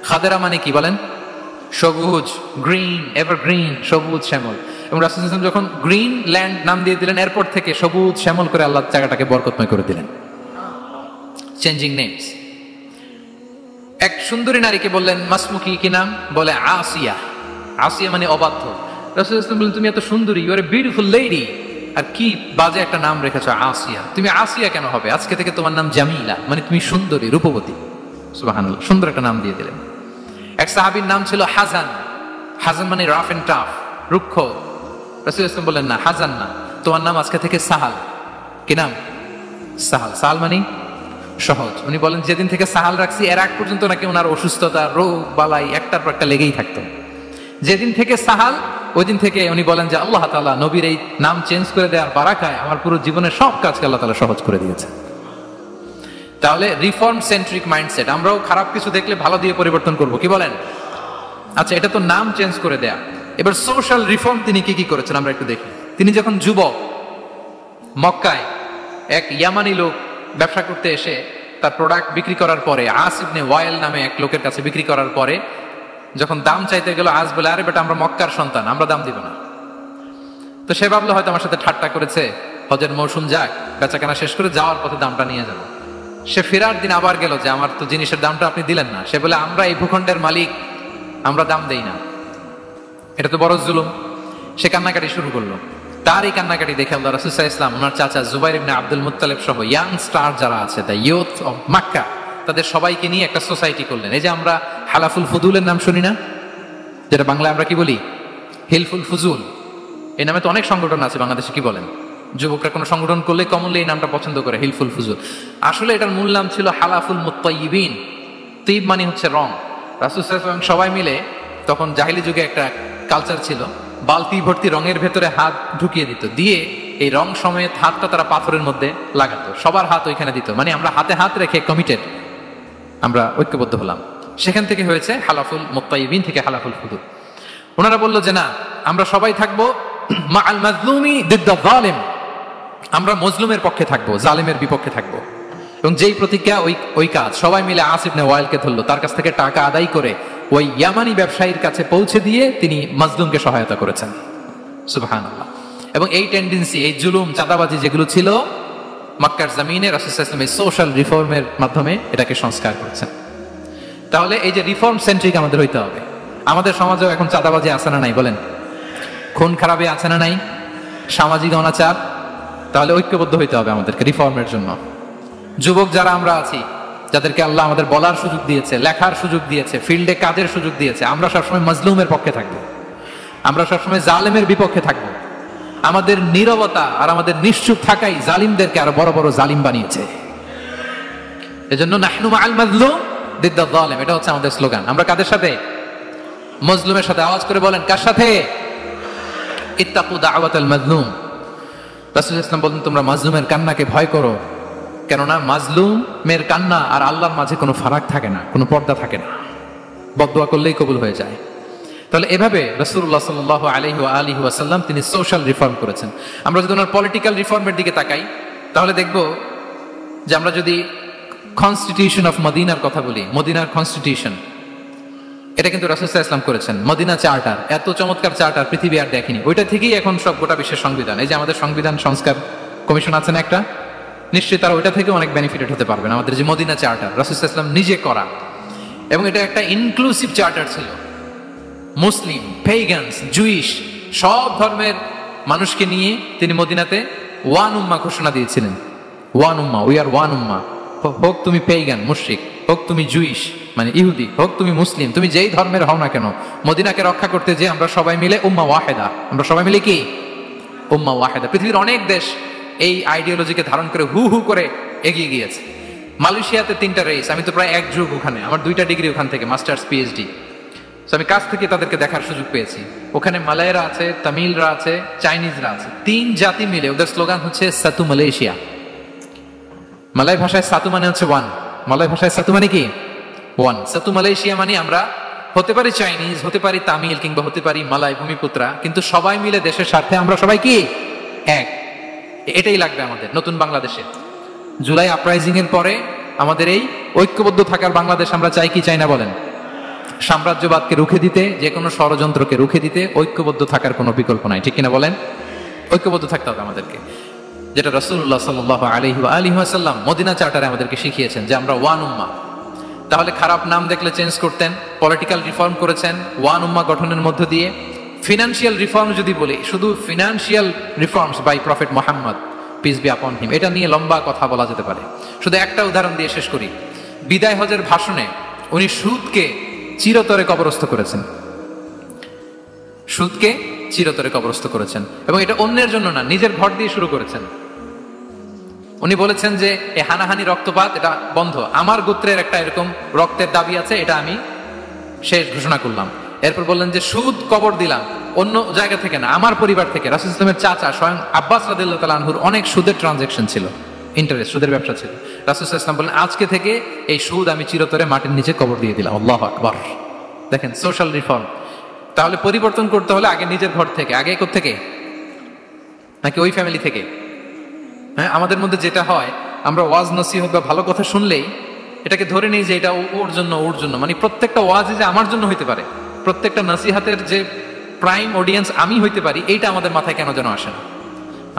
খাদেরা মানে কি বলেন? সবুজ, গ্রিন, এভারগ্রিন, সবুজ শ্যামল। এবং রাসূল সাল্লাল্লাহু আলাইহি ওয়াসাল্লাম যখন গ্রিন ল্যান্ড নাম দিয়ে দিলেন, এরপর থেকে সবুজ শ্যামল করে আল্লাহ জায়গাটাকে বরকতময় করে দিলেন। Changing names. এক সুন্দরী নারীকে বললেন মাসমুকি, কি নাম? বলে আসিয়া। আসিয়া মানে অবাধ্য। রাসূল সাল্লাল্লাহু আলাইহি ওয়াসাল্লাম বললেন, তুমি এত সুন্দরী, you are a beautiful lady, আর কি বাজে একটা নাম রেখেছো আসিয়া। তুমি আসিয়া কেন হবে? আজকে থেকে তোমার নাম জামিলা, মানে তুমি সুন্দরী, রূপবতী। সুবহানাল্লাহ, সুন্দর একটা নাম দিয়ে দিলেন। এক সাহাবীর নাম ছিল হাসান। হাসান মানে রাফ এন্ড টাফ, রুক্ষ। রাসূল সাল্লাল্লাহু আলাইহি ওয়াসাল্লাম বললেন, না, হাসান না, তোমার নাম আজকে থেকে সাহাল। কি নাম? সাহাল। সাহাল মানে সহজ। উনি বলেন, যেদিন থেকে সাহাল রাখছি এর আগ পর্যন্ত নাকি ওনার অসুস্থতা, রোগ বালাই একটার পর একটা লেগেই থাকতো। যেদিন থেকে সাহাল, ওই দিন থেকে উনি বলেন যে আল্লাহ তাআলা নবীর এই নাম চেঞ্জ করে দেওয়ার বারাকায় আমার পুরো জীবনের সব কাজকে আল্লাহ তাআলা সহজ করে দিয়েছে। তাহলে রিফর্ম সেন্ট্রিক মাইন্ডসেট, আমরাও খারাপ কিছু দেখলে ভালো দিয়ে পরিবর্তন করব, কি বলেন? আচ্ছা, এটা তো নাম চেঞ্জ করে দেয়া। এবার সোশ্যাল রিফর্ম তিনি কি কি করেছেন আমরা একটু দেখি। তিনি যখন যুবক, মক্কায় এক ইয়ামানি লোক ব্যবসা করতে এসে তার প্রোডাক্ট বিক্রি করার পরে, আস ইবনে ওয়াইল নামে এক লোকের কাছে বিক্রি করার পরে যখন দাম চাইতে গেল, আস বলে, আরে বেটা আমরা মক্কার সন্তান, আমরা দাম দিব না। তো সে ভাবলো হয়তো আমার সাথে ঠাট্টা করেছে, হজের মৌসুম যাক, বেচাকেনা শেষ করে যাওয়ার পথে দামটা নিয়ে যাবো। সে ফেরার দিন আবার গেল যে আমার তো জিনিসের দামটা আপনি দিলেন না। সে বলে, আমরা এই ভূখণ্ডের মালিক, আমরা দাম দেই না। এটা তো বড় জুলুম। সে কান্নাকাটি শুরু করলো। তার এই কান্নাকাটি দেখে আল্লাহ রাসূল সাল্লাল্লাহু আলাইহি ওয়াসাল্লাম, ওনার চাচা জুবাইর ইবনে আব্দুল মুত্তালিব সহ ইয়াং স্টার যারা আছে, দ্য ইয়ুথ অফ মক্কা, তাদের সবাইকে নিয়ে একটা সোসাইটি করলেন। এই যে আমরা হালাফুল ফুজুলের নাম শুনি না, যেটা বাংলায় আমরা কি বলি, হিলফুল ফুজুল। এই নামে তো অনেক সংগঠন আছে বাংলাদেশে, কি বলেন? যুবকরা কোনো সংগঠন করলে কমনলি এই নামটা পছন্দ করে, হিলফুল ফুজুল। আসলে এটার মূল নাম ছিল হালাফুল মুত্তাইয়িবিন। তিব মানে হচ্ছে রং। রাসূল সাল্লাল্লাহু আলাইহি ওয়াসাল্লাম সবাই মিলে, তখন জাহিলি যুগে একটা কালচার ছিল, বালতি ভর্তি রঙের ভেতরে হাত ঢুকিয়ে দিত, দিয়ে এই রং সমেত হাতটা তারা পাথরের মধ্যে লাগাতো, সবার হাত ওইখানে দিত। মানে আমরা হাতে হাত রেখে কমিটেড, আমরা ঐক্যবদ্ধ হলাম। সেখান থেকে হয়েছে হালাফুল মুত্তাইয়িবিন, থেকে হালাফুল ফুজুল। ওনারা বললো যে না, আমরা সবাই থাকবো মাআল মাজলুমি দিদ্দা যালিম, আমরা মজলুমের পক্ষে থাকবো, জালিমের বিপক্ষে থাকবো। এবং যেই প্রতিজ্ঞা ওই কাজ, সবাই মিলে আস ইবনে ওয়াইলকে ধরলো, তার কাছ থেকে টাকা আদায় করে ওই ইয়ামানি ব্যবসায়ীর কাছে পৌঁছে দিয়ে তিনি মাজলুমকে সহায়তা করেছেন। সুবহানাল্লাহ। এবং এই টেন্ডেন্সি, এই জুলুম, চাঁদাবাজি যেগুলো ছিল মক্কার জমিনে, রাসূল সাল্লাল্লাহু আলাইহি ওয়াসাল্লাম এই সোশ্যাল রিফর্মের মাধ্যমে এটাকে সংস্কার করেছেন। তাহলে এই যে রিফর্ম সেন্ট্রিক আমাদের হইতে হবে। আমাদের সমাজেও এখন চাঁদাবাজি আছে না নাই বলেন? খুন খারাপে আছে না নাই? সামাজিক অনাচার। তাহলে ঐক্যবদ্ধ হইতে হবে আমাদেরকে রিফর্মের জন্য। যুবক যারা আমরা আছি, যাদেরকে আল্লাহ আমাদের বলার সুযোগ দিয়েছে, লেখার সুযোগ দিয়েছে, ফিল্ডে কাজের সুযোগ দিয়েছে, আমরা সবসময় মাজলুমের পক্ষে থাকবো, আমরা সবসময় জালেমের বিপক্ষে থাকবো। আমাদের নীরবতা আর আমাদের নিশ্চুপ থাকাই জালিমদেরকে আরো বড় বড় জালিম বানিয়েছে। এজন্য নাহনু মাআল মাজলুম দিদ্দা যালিম, এটা হচ্ছে আমাদের স্লোগান। আমরা কাদের সাথে? মজলুমের সাথে। আওয়াজ করে বলেন, কার সাথে? ইত্তাকু দাওয়াতাল মাজলুম। রাসূল সাল্লাল্লাহু আলাইহি ওয়াসাল্লাম বলেন, তোমরা মাজলুমের কান্নাকে ভয় করো, কেননা মাজলুমের কান্না আর আল্লাহর মাঝে কোনো ফারাক থাকে না, কোনো পর্দা থাকে না, বদদুয়া করলেই কবুল হয়ে যায়। তাহলে এভাবে রাসূলুল্লাহ সাল্লাল্লাহু আলাইহি ওয়াসাল্লাম তিনি সোশ্যাল রিফর্ম করেছেন। আমরা যদি ওনার পলিটিক্যাল রিফর্মের দিকে তাকাই, তাহলে দেখব যে আমরা যদি কনস্টিটিউশন অফ মদিনার কথা বলি, মদিনার কনস্টিটিউশন, এটা কিন্তু রাসূল সাল্লাল্লাহু আলাইহি ওয়াসাল্লাম করেছেন। মদিনা চার্টার, এত চমৎকার চার্টার পৃথিবী আর দেখেনি। ওইটা থেকেই এখন সব গোটা বিশ্বের সংবিধান। এই যে আমাদের সংবিধান সংস্কার কমিশন আছে না একটা, নিশ্চয়ই তারা ওইটা থেকে অনেক বেনিফিটেড হতে পারবেন। আমাদের যে মদিনা চার্টার, রাসূল সাল্লাল্লাহু আলাইহি ওয়াসাল্লাম নিজে করা, এবং এটা একটা ইনক্লুসিভ চার্টার ছিল। মুসলিম, পেগানস, জুইশ, সব ধর্মের মানুষকে নিয়ে তিনি মদিনাতে ওয়ান উম্মাহ ঘোষণা দিয়েছিলেন। ওয়ান উম্মাহ, উই আর ওয়ান উম্মাহ। হোক তুমি পেগান মুশরিক, হোক তুমি জুইশ মানে ইহুদি, হোক তুমি মুসলিম, তুমি যেই ধর্মের হও না কেন, মদিনাকে রক্ষা করতে যে আমরা সবাই মিলে উম্মাহ ওয়াহিদা, আমরা সবাই মিলে কি উম্মাহ ওয়াহিদা। পৃথিবীর অনেক দেশ এই আইডিওলজিকে ধারণ করে হু হু করে এগিয়ে গিয়েছে। মালয়েশিয়াতে 3টা রেস, আমি তো প্রায় এক যুগ ওখানে, আমার 2টা ডিগ্রি ওখান থেকে, মাস্টার্স পিএইচডি। আমি কাছ থেকে তাদেরকে দেখার সুযোগ পেয়েছি। ওখানে মালয়েরা আছে, তামিলরা আছে, চাইনিজরা আছে, 3 জাতি মিলে ওদের স্লোগান হচ্ছে সাতু মালয়েশিয়া। মালয় ভাষায় সাতু মানে হচ্ছে ওয়ান, মালয় ভাষায় সাতু মানে কি ওয়ান। সাতু মালয়েশিয়া মানে আমরা হতে পারি চাইনিজ, হতে পারি তামিল, কিংবা হতে পারি মালয় ভূমিপুত্রা, কিন্তু সবাই মিলে দেশের স্বার্থে আমরা সবাই কি এক। এটাই লাগবে আমাদের নতুন বাংলাদেশে। জুলাই আপরাইজিং এর পরে আমাদের এই ঐক্যবদ্ধ থাকার বাংলাদেশ আমরা চাই কি চাই না বলেন? সাম্রাজ্যবাদকে রুখে দিতে, যে কোনো ষড়যন্ত্রকে রুখে দিতে ঐক্যবদ্ধ থাকার কোনো বিকল্প নাই, ঠিক কিনা বলেন? ঐক্যবদ্ধ থাকতে হবে আমাদেরকে, যেটা রাসূলুল্লাহ সাল্লাল্লাহু আলাইহি ওয়াসাল্লাম মদিনা চার্টারে আমাদেরকে শিখিয়েছেন যে আমরা ওয়ান উম্মাহ। তাহলে খারাপ নাম দেখলে চেঞ্জ করতেন, পলিটিক্যাল রিফর্ম করেছেন ওয়ান উম্মাহ গঠনের মধ্য দিয়ে। ফিনান্সিয়াল রিফর্ম যদি বলি, শুধু financial reforms by prophet Muhammad peace be upon him, এটা নিয়ে লম্বা কথা বলা যেতে পারে। শুধু একটা উদাহরণ দিয়ে শেষ করি। বিদায় হজের ভাষণে উনি সুদকে চিরতরে কবরস্থ করেছেন, সুদকে চিরতরে কবরস্থ করেছেন, এবং এটা অন্যের জন্য না, নিজের ঘর দিয়ে শুরু করেছেন। উনি বলেছেন যে এই হানাহানি, রক্তপাত এটা বন্ধ, আমার গোত্রের একটা এরকম রক্তের দাবি আছে, এটা আমি শেষ ঘোষণা করলাম। এরপর বললেন যে সুদ কবর দিলাম, অন্য জায়গা থেকে না, আমার পরিবার থেকে। রাসূল সাল্লাল্লাহু আলাইহি ওয়াসাল্লামের চাচা স্বয়ং আব্বাস রাদিয়াল্লাহু তাআলা আনহুর অনেক সুদের ট্রানজাকশন ছিল, ইন্টারেস্ট, সুদের ব্যবসা ছিল। রাসূল সাল্লাল্লাহু আলাইহি ওয়াসাল্লাম বললেন, আজকে থেকে এই সুদ আমি চিরতরে মাটির নিচে কবর দিয়ে দিলাম। আল্লাহু আকবার। দেখেন সোশ্যাল রিফর্ম। তাহলে পরিবর্তন করতে হলে আগে নিজের ঘর থেকে, আগে কোত্থেকে? নাকি ওই ফ্যামিলি থেকে? হ্যাঁ, আমাদের মধ্যে যেটা হয়, আমরা ওয়াজ নসিহত বা ভালো কথা শুনলেই এটাকে ধরে নিই যে এটা ওর জন্য, ওর জন্য। মানে প্রত্যেকটা ওয়াজে যে আমার জন্য হইতে পারে, প্রত্যেকটা নসিহাতের যে প্রাইম অডিয়েন্স আমি হইতে পারি, এইটা আমাদের মাথায় কেন যেন আসে না।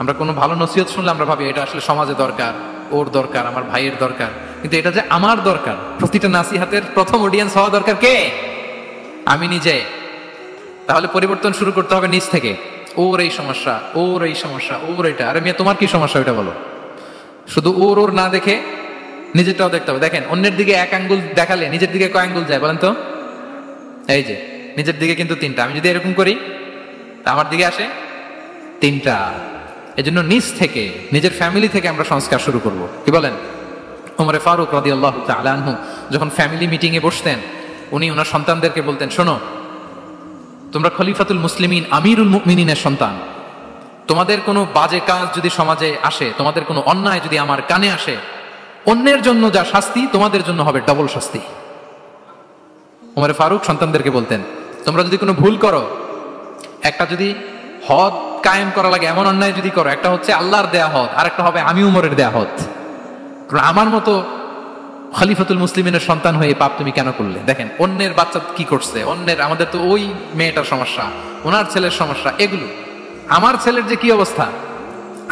আমরা কোনো ভালো নসিহত শুনলে আমরা ভাবি এটা আসলে সমাজে দরকার, ওর দরকার, আমার ভাইয়ের দরকার। কিন্তু এটা যে আমার দরকার, প্রতিটা নাসিহাতের প্রথম অডিয়েন্স হওয়া দরকার কে? আমি নিজে। তাহলে পরিবর্তন শুরু করতে হবে নিজ থেকে। ওর এই সমস্যা, ওর এই সমস্যা, ওর এটা। আরে মিয়া, তোমার কি সমস্যা ওইটা বলো। শুধু ওর ওর না দেখে নিজেরটাও দেখতে হবে। দেখেন, অন্যের দিকে এক আঙ্গুল দেখালে নিজের দিকে কয় আঙ্গুল যায় বলেন তো? এই যে নিজের দিকে কিন্তু 3টা। আমি যদি এরকম করি তা আমার দিকে আসে 3টা। এজন্য নিজ থেকে, নিজের ফ্যামিলি থেকে আমরা সংস্কার শুরু করব। কি বলেন? ওমর ফারুক রাদিয়াল্লাহু তাআলা আনহু যখন ফ্যামিলি মিটিং এ বসতেন, উনি ওনার সন্তানদেরকে বলতেন, শোনো, তোমরা খলিফাতুল মুসলিমিন, আমিরুল মুমিনিনের সন্তান। তোমাদের কোনো বাজে কাজ যদি সমাজে আসে, তোমাদের কোনো অন্যায় যদি আমার কানে আসে, অন্যের জন্য যা শাস্তি তোমাদের জন্য হবে ডবল শাস্তি। ওমর ফারুক সন্তানদেরকে বলতেন, তোমরা যদি কোনো ভুল করো, একটা যদি হদ কায়েম করা লাগে এমন অন্যায় যদি করো, একটা হচ্ছে আল্লাহর দেয়া হদ, আর একটা হবে আমি উমরের দেয়া হদ। আমার মতো খলিফাতুল মুসলিমিনের সন্তান হয়ে পাপ তুমি কেন করলে? দেখেন অন্যের বাচ্চা কি করছে, অন্যের, আমাদের তো ওই মেয়েটার সমস্যা, ওনার ছেলের সমস্যা, এগুলো। আমার ছেলের যে কি অবস্থা,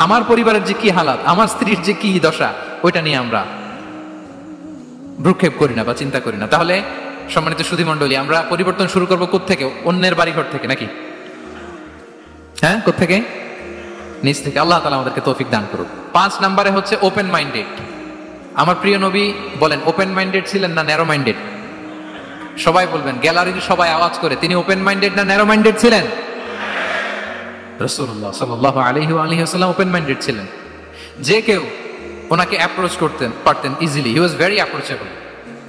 আমার পরিবারের যে কি হালাত, আমার স্ত্রীর যে কি দশা, ওইটা নিয়ে আমরা ভ্রুক্ষেপ করি না বা চিন্তা করি না। তাহলে সম্মানিত সুধী মণ্ডলী, আমরা পরিবর্তন শুরু করবো কোত্থেকে? অন্যের বাড়িঘর থেকে নাকি? হ্যাঁ, কোত্থেকে? নিজ থেকে। আল্লাহ তাআলা আমাদেরকে তৌফিক দান করুক। 5 নম্বরে হচ্ছে ওপেন মাইন্ডেড। আমার প্রিয় নবী বলেন ওপেন মাইন্ডেড ছিলেন না ন্যারো মাইন্ডেড? সবাই বলবেন, গ্যালারির সবাই আওয়াজ করে, তিনি ওপেন মাইন্ডেড না ন্যারো মাইন্ডেড ছিলেন? রাসূলুল্লাহ সাল্লাল্লাহু আলাইহি ওয়াসাল্লাম ওপেন মাইন্ডেড ছিলেন। যে কেউ ওনাকে অ্যাপ্রোচ করতেন পারতেন easily. He was very approachable.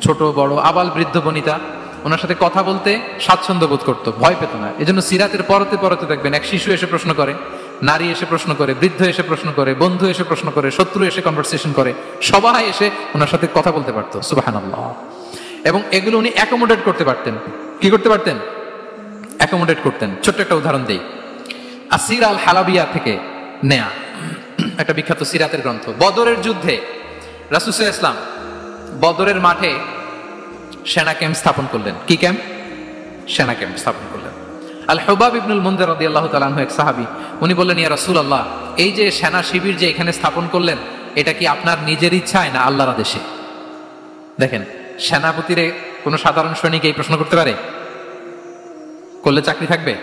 ছোট বড় আবাল বৃদ্ধ বনিতা ওনার সাথে কথা বলতে স্বাচ্ছন্দ্য বোধ করতো, ভয় পেত না। এজন্য সিরাতের পরতে পরতে দেখবেন এক শিশু এসে প্রশ্ন করে, নারী এসে প্রশ্ন করে, বৃদ্ধ এসে প্রশ্ন করে, বন্ধু এসে প্রশ্ন করে, শত্রু এসে কনভারসেশন করে, সবাই এসে ওনার সাথে কথা বলতে পারতো। সুবহানাল্লাহ। এবং এগুলো উনি অ্যাকোমোডেট করতে পারতেন। কি করতে পারতেন? অ্যাকোমোডেট করতেন। ছোট্ট একটা উদাহরণ দেই, আসির আল হালাবিয়া থেকে নেয়া একটা বিখ্যাত সিরাতের গ্রন্থ। বদরের যুদ্ধে রাসূল সাল্লাল্লাহু আলাইহি ওয়াসাল্লাম বদরের মাঠে সেনা ক্যাম্প স্থাপন করলেন। কি ক্যাম্প? সেনা ক্যাম্প স্থাপন করলেন। আল হুবাব ইবনুল মুনজির রাদিয়াল্লাহু তাআলা আনহু এক সাহাবী, উনি বললেন, ইয়া রাসূলুল্লাহ, এই যে সেনা শিবির যে এখানে স্থাপন করলেন, এটা কি আপনার নিজের ইচ্ছায় না আল্লাহর আদেশে? দেখেন, সেনাপতিরে কোনো সাধারণ সৈনিক এই প্রশ্ন করতে পারে? করলে চাকরি থাকবে?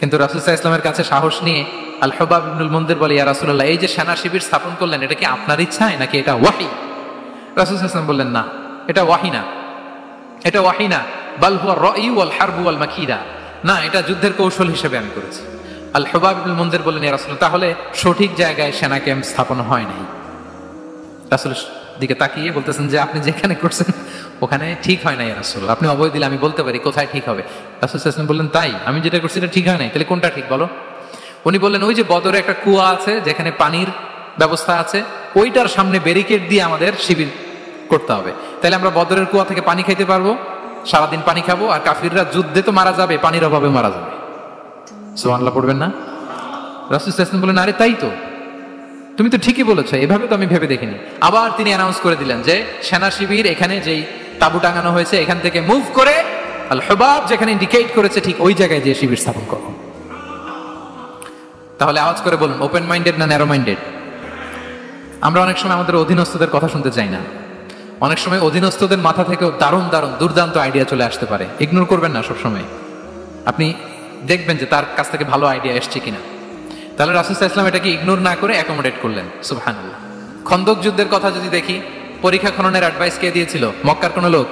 কিন্তু রাসূল সাল্লাল্লাহু আলাইহি ওয়াসাল্লামের কাছে সাহস নিয়ে আল হুবাব ইবনুল মুনজির বলে, ইয়া রাসূলুল্লাহ, এই যে সেনা শিবির স্থাপন করলেন, এটা কি আপনার ইচ্ছায় নাকি এটা ওয়াহী? রাসূল সাল্লাল্লাহু আলাইহি ওয়াসাল্লাম বললেন, না, এটা ওয়াহী না, এটা ওয়াহী না, বাল হুয়া রাই ওয়াল হারবু ওয়াল মাকিদা, না, এটা যুদ্ধের কৌশল হিসেবে আমি করেছি। আল হুবাব ইবনুল মুনজির বললেন, ইয়া রাসূলুল্লাহ, তাহলে সঠিক জায়গায় সেনা ক্যাম্প স্থাপন হয় নাই। রাসূলের দিকে তাকিয়ে বলতেছেন যে আপনি যেখানে করছেন ওখানে ঠিক হয় নাই ইয়া রাসূলুল্লাহ, আপনি অভয় দিলে আমি বলতে পারি কোথায় ঠিক হবে। রাসূল সাল্লাল্লাহু আলাইহি ওয়াসাল্লাম বললেন, তাই? আমি যেটা করছি এটা ঠিক হয় নাই, তাহলে কোনটা ঠিক বলো? উনি বললেন, ওই যে বদরে একটা কুয়া আছে যেখানে পানির ব্যবস্থা আছে, ওইটার সামনে ব্যারিকেড দিয়ে আমাদের শিবির করতে হবে। তাহলে আমরা বদরের কুয়া থেকে পানি খাইতে পারবো, সারাদিন পানি খাবো, আর কাফিররা যুদ্ধে তো মারা যাবে, পানির অভাবে মারা যাবে। সুবহানাল্লাহ পড়বেন না? রাসূল সাল্লাল্লাহু আলাইহি ওয়াসাল্লাম বললেন, আরে তাই তো, তুমি তো ঠিকই বলেছো, এভাবে তো আমি ভেবে দেখিনি। আবার তিনি অ্যানাউন্স করে দিলেন যে সেনা শিবির এখানে যেই তাবু টাঙানো হয়েছে এখান থেকে মুভ করে আল হুবাব যেখানে ইন্ডিকেট করেছে ঠিক ওই জায়গায় যে শিবির স্থাপন করো। তাহলে আওয়াজ করে বলুন, ওপেন মাইন্ডেড না ন্যারো মাইন্ডেড? আমরা অনেক সময় আমাদের অধীনস্থদের কথা শুনতে চাই না। অনেক সময় অধীনস্থদের মাথা থেকেও দারুণ দারুণ দুর্দান্ত আইডিয়া চলে আসতে পারে। ইগনোর করবেন না সবসময়, আপনি দেখবেন যে তার কাছ থেকে ভালো আইডিয়া এসছে কিনা। তাহলে রাসূল সাল্লাল্লাহু আলাইহি ওয়াসাল্লাম এটাকে ইগনোর না করে অ্যাকোমোডেট করলেন। সুবহানাল্লাহ। খন্দক যুদ্ধের কথা যদি দেখি, পরীক্ষা খননের অ্যাডভাইস কে দিয়েছিল? মক্কার কোন লোক?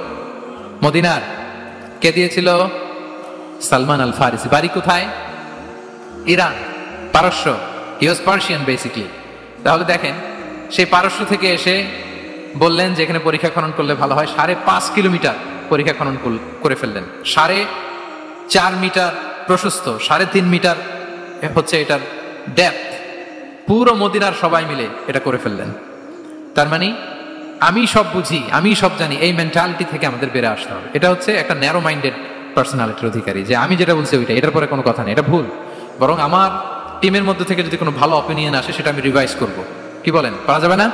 মদিনার? কে দিয়েছিল? সালমান আল ফারিসি। বাড়ি কোথায়? ইরান, পারস্য। হি ওয়াজ পার্সিয়ান বেসিকলি। তাহলে দেখেন, সেই পারস্য থেকে এসে বললেন যে এখানে পরীক্ষা খনন করলে ভালো হয়। 5.5 কিলোমিটার পরীক্ষা খনন করে ফেললেন। 4.5 মিটার প্রশস্ত, 3.5 মিটার হচ্ছে এটার ডেপথ। পুরো মদিনার সবাই মিলে এটা করে ফেললেন। তার মানে আমি সব বুঝি, আমি সব জানি, এই মেন্টালিটি থেকে আমাদের বেড়ে আসতে হবে। এটা হচ্ছে একটা ন্যারো মাইন্ডেড পার্সোনালিটির অধিকারী, যে আমি যেটা বলছি ওইটা, এটার পরে কোনো কথা নেই, এটা ভুল। বরং আমার টিমের মধ্যে থেকে যদি কোনো ভালো অপিনিয়ন আসে সেটা আমি রিভাইজ করব। কি বলেন, পারা যাবে না?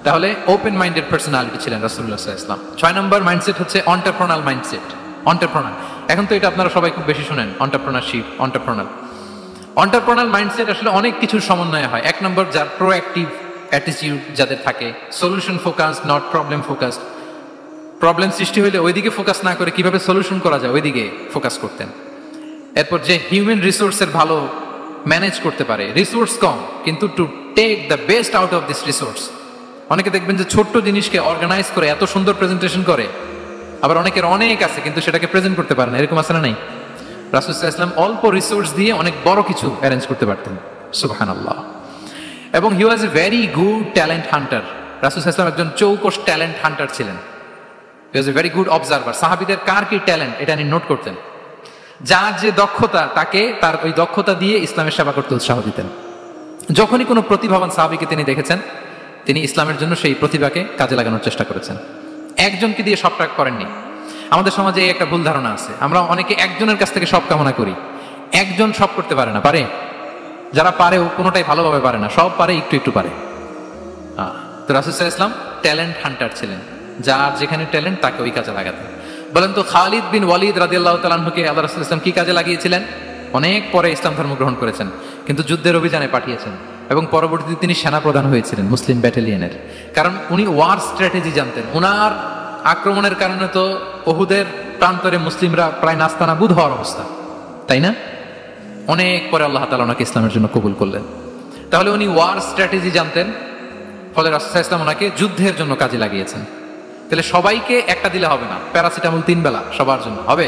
তাহলে ওপেন মাইন্ডেড পার্সোনালিটি ছিলেন রাসূলুল্লাহ সাল্লাল্লাহু আলাইহি ওয়াসাল্লাম। 6 নম্বর মাইন্ডসেট হচ্ছে এন্টারপ্রেনার মাইন্ডসেট। এন্টারপ্রেনার, এখন তো এটা আপনারা সবাই খুব বেশি শুনেন, এন্টারপ্রেনারশিপ, এন্টারপ্রেনার মাইন্ডসেট আসলে অনেক কিছুর সমন্বয় হয়। 1 নম্বর, যার প্রোঅ্যাক্টিভ অ্যাটিটিউড যাদের থাকে, solution focused, not problem focused. Problem সৃষ্টি হইলে ওইদিকে ফোকাস না করে কিভাবে সলিউশন করা যায় ওইদিকে ফোকাস করতেন। এরপর যে হিউম্যান রিসোর্সের ভালো ম্যানেজ করতে পারে, রিসোর্স কম কিন্তু to take the best out of this resource. অনেকে দেখবেন যে ছোট্ট জিনিসকে অর্গানাইজ করে এত সুন্দর প্রেজেন্টেশন করে, আবার অনেকের অনেক আছে কিন্তু সেটাকে প্রেজেন্ট করতে পারে না, এরকম আছে না? নাই? রাসূল সাল্লাল্লাহু আলাইহি ওয়াসাল্লাম অল্প রিসোর্স দিয়ে অনেক বড় কিছু অ্যারেঞ্জ করতে পারতেন। সুবহানাল্লাহ। এবং he was a very good talent hunter. রাসূল সাল্লাল্লাহু আলাইহি ওয়াসাল্লাম একজন চৌকস ট্যালেন্ট হান্টার ছিলেন। He was a very good observer. সাহাবীদের কার কি ট্যালেন্ট এটা তিনি নোট করতেন। যার যে দক্ষতা, তাকে তার ওই দক্ষতা দিয়ে ইসলামের সেবা করতে উৎসাহ দিতেন। যখনই কোনো প্রতিভাবান সাহাবীকে তিনি দেখেছেন, তিনি ইসলামের জন্য সেই প্রতিভাকে কাজে লাগানোর চেষ্টা করেছেন। একজনকে দিয়ে সবটা করেননি। আমাদের সমাজে এই একটা ভুল ধারণা আছে, আমরা অনেকে একজনের কাছ থেকে সব কামনা করি। একজন সব করতে পারে না, পারে? যারা পারেও কোনোটাই ভালোভাবে পারে না, সব পারে, একটু একটু পারে। তো রাসূল সাল্লাল্লাহু আলাইহি ওয়াসাল্লাম ট্যালেন্ট হান্টার ছিলেন, যার যেখানে ট্যালেন্ট তাকে ওই কাজে লাগাতেন। বলেন তো খালিদ বিন ওয়ালিদ রাদিয়াল্লাহু তাআলা আনহুকে আল্লাহ রাসূল সাল্লাল্লাহু আলাইহি ওয়াসাল্লাম কি কাজে লাগিয়েছিলেন? অনেক পরে ইসলাম ধর্ম গ্রহণ করেছেন, কিন্তু যুদ্ধের অভিযানে পাঠিয়েছেন এবং পরবর্তীতে তিনি সেনাপ্রধান হয়েছিলেন মুসলিম ব্যাটালিয়নের। কারণ উনি ওয়ার স্ট্র্যাটেজি জানতেন। উনার আক্রমণের কারণে তো উহুদের প্রান্তরে মুসলিমরা প্রায় নাস্তানাবুদ হওয়ার অবস্থা, তাই না? অনেক পরে আল্লাহ তাআলা ওনাকে ইসলামের জন্য কবুল করলেন। তাহলে উনি ওয়ার স্ট্র্যাটেজি জানতেন, ফলে রাসূল সাল্লাল্লাহু আলাইহি ওয়াসাল্লাম ওনাকে যুদ্ধের জন্য কাজে লাগিয়েছেন। তাহলে সবাইকে একটা দিলে হবে না, প্যারাসিটামল 3 বেলা সবার জন্য হবে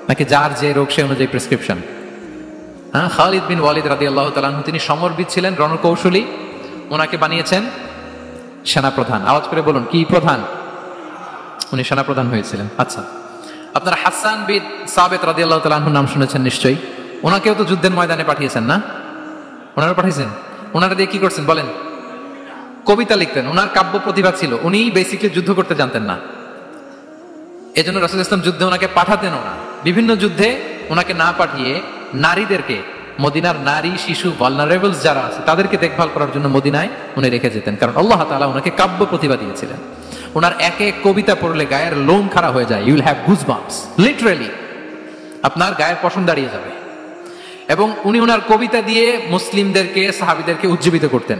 নাকি যার যে রোগ সে অনুযায়ী প্রেসক্রিপশন? হ্যাঁ, খালিদ বিন ওয়ালিদ রাদিয়াল্লাহু তাআলা আনহু তিনি সমরবিদ ছিলেন, রণকৌশলী। ওনাকে বানিয়েছেন সেনাপ্রধান। আওয়াজ করে বলুন, কি প্রধান? উনি সেনাপ্রধান হয়েছিলেন। আচ্ছা, আপনারা হাসান বিন সাবিত রাদিয়াল্লাহু তাআলা আনহুর নাম শুনেছেন নিশ্চয়ই। ওনাকেও তো যুদ্ধের ময়দানে পাঠিয়েছেন না? ওনারা পাঠিয়েছেন। ওনারা দিয়ে কি করছেন বলেন? কবিতা লিখতেন। ওনার কাব্য প্রতিভা ছিল। উনি বেসিক্যালি যুদ্ধ করতে জানতেন না, এজন্য রাসূল ইসলাম যুদ্ধে ওনাকে পাঠাতেন না। বিভিন্ন যুদ্ধে ওনাকে না পাঠিয়ে নারীদেরকে, মদিনার নারী, শিশু, ভালনারেবলস যারা আছে তাদেরকে দেখভাল করার জন্য মদিনায় উনি রেখে যেতেন, কারণ আল্লাহ তাআলা ওনাকে কাব্য প্রতিভা দিয়েছিলেন। ওনার এক এক কবিতা পড়লে গায়ের লোম খাড়া হয়ে যায়। You will have goosebumps, literally আপনার গায়ের পশম দাঁড়িয়ে যাবে। এবং উনি ওনার কবিতা দিয়ে মুসলিমদেরকে, সাহাবীদেরকে উজ্জীবিত করতেন।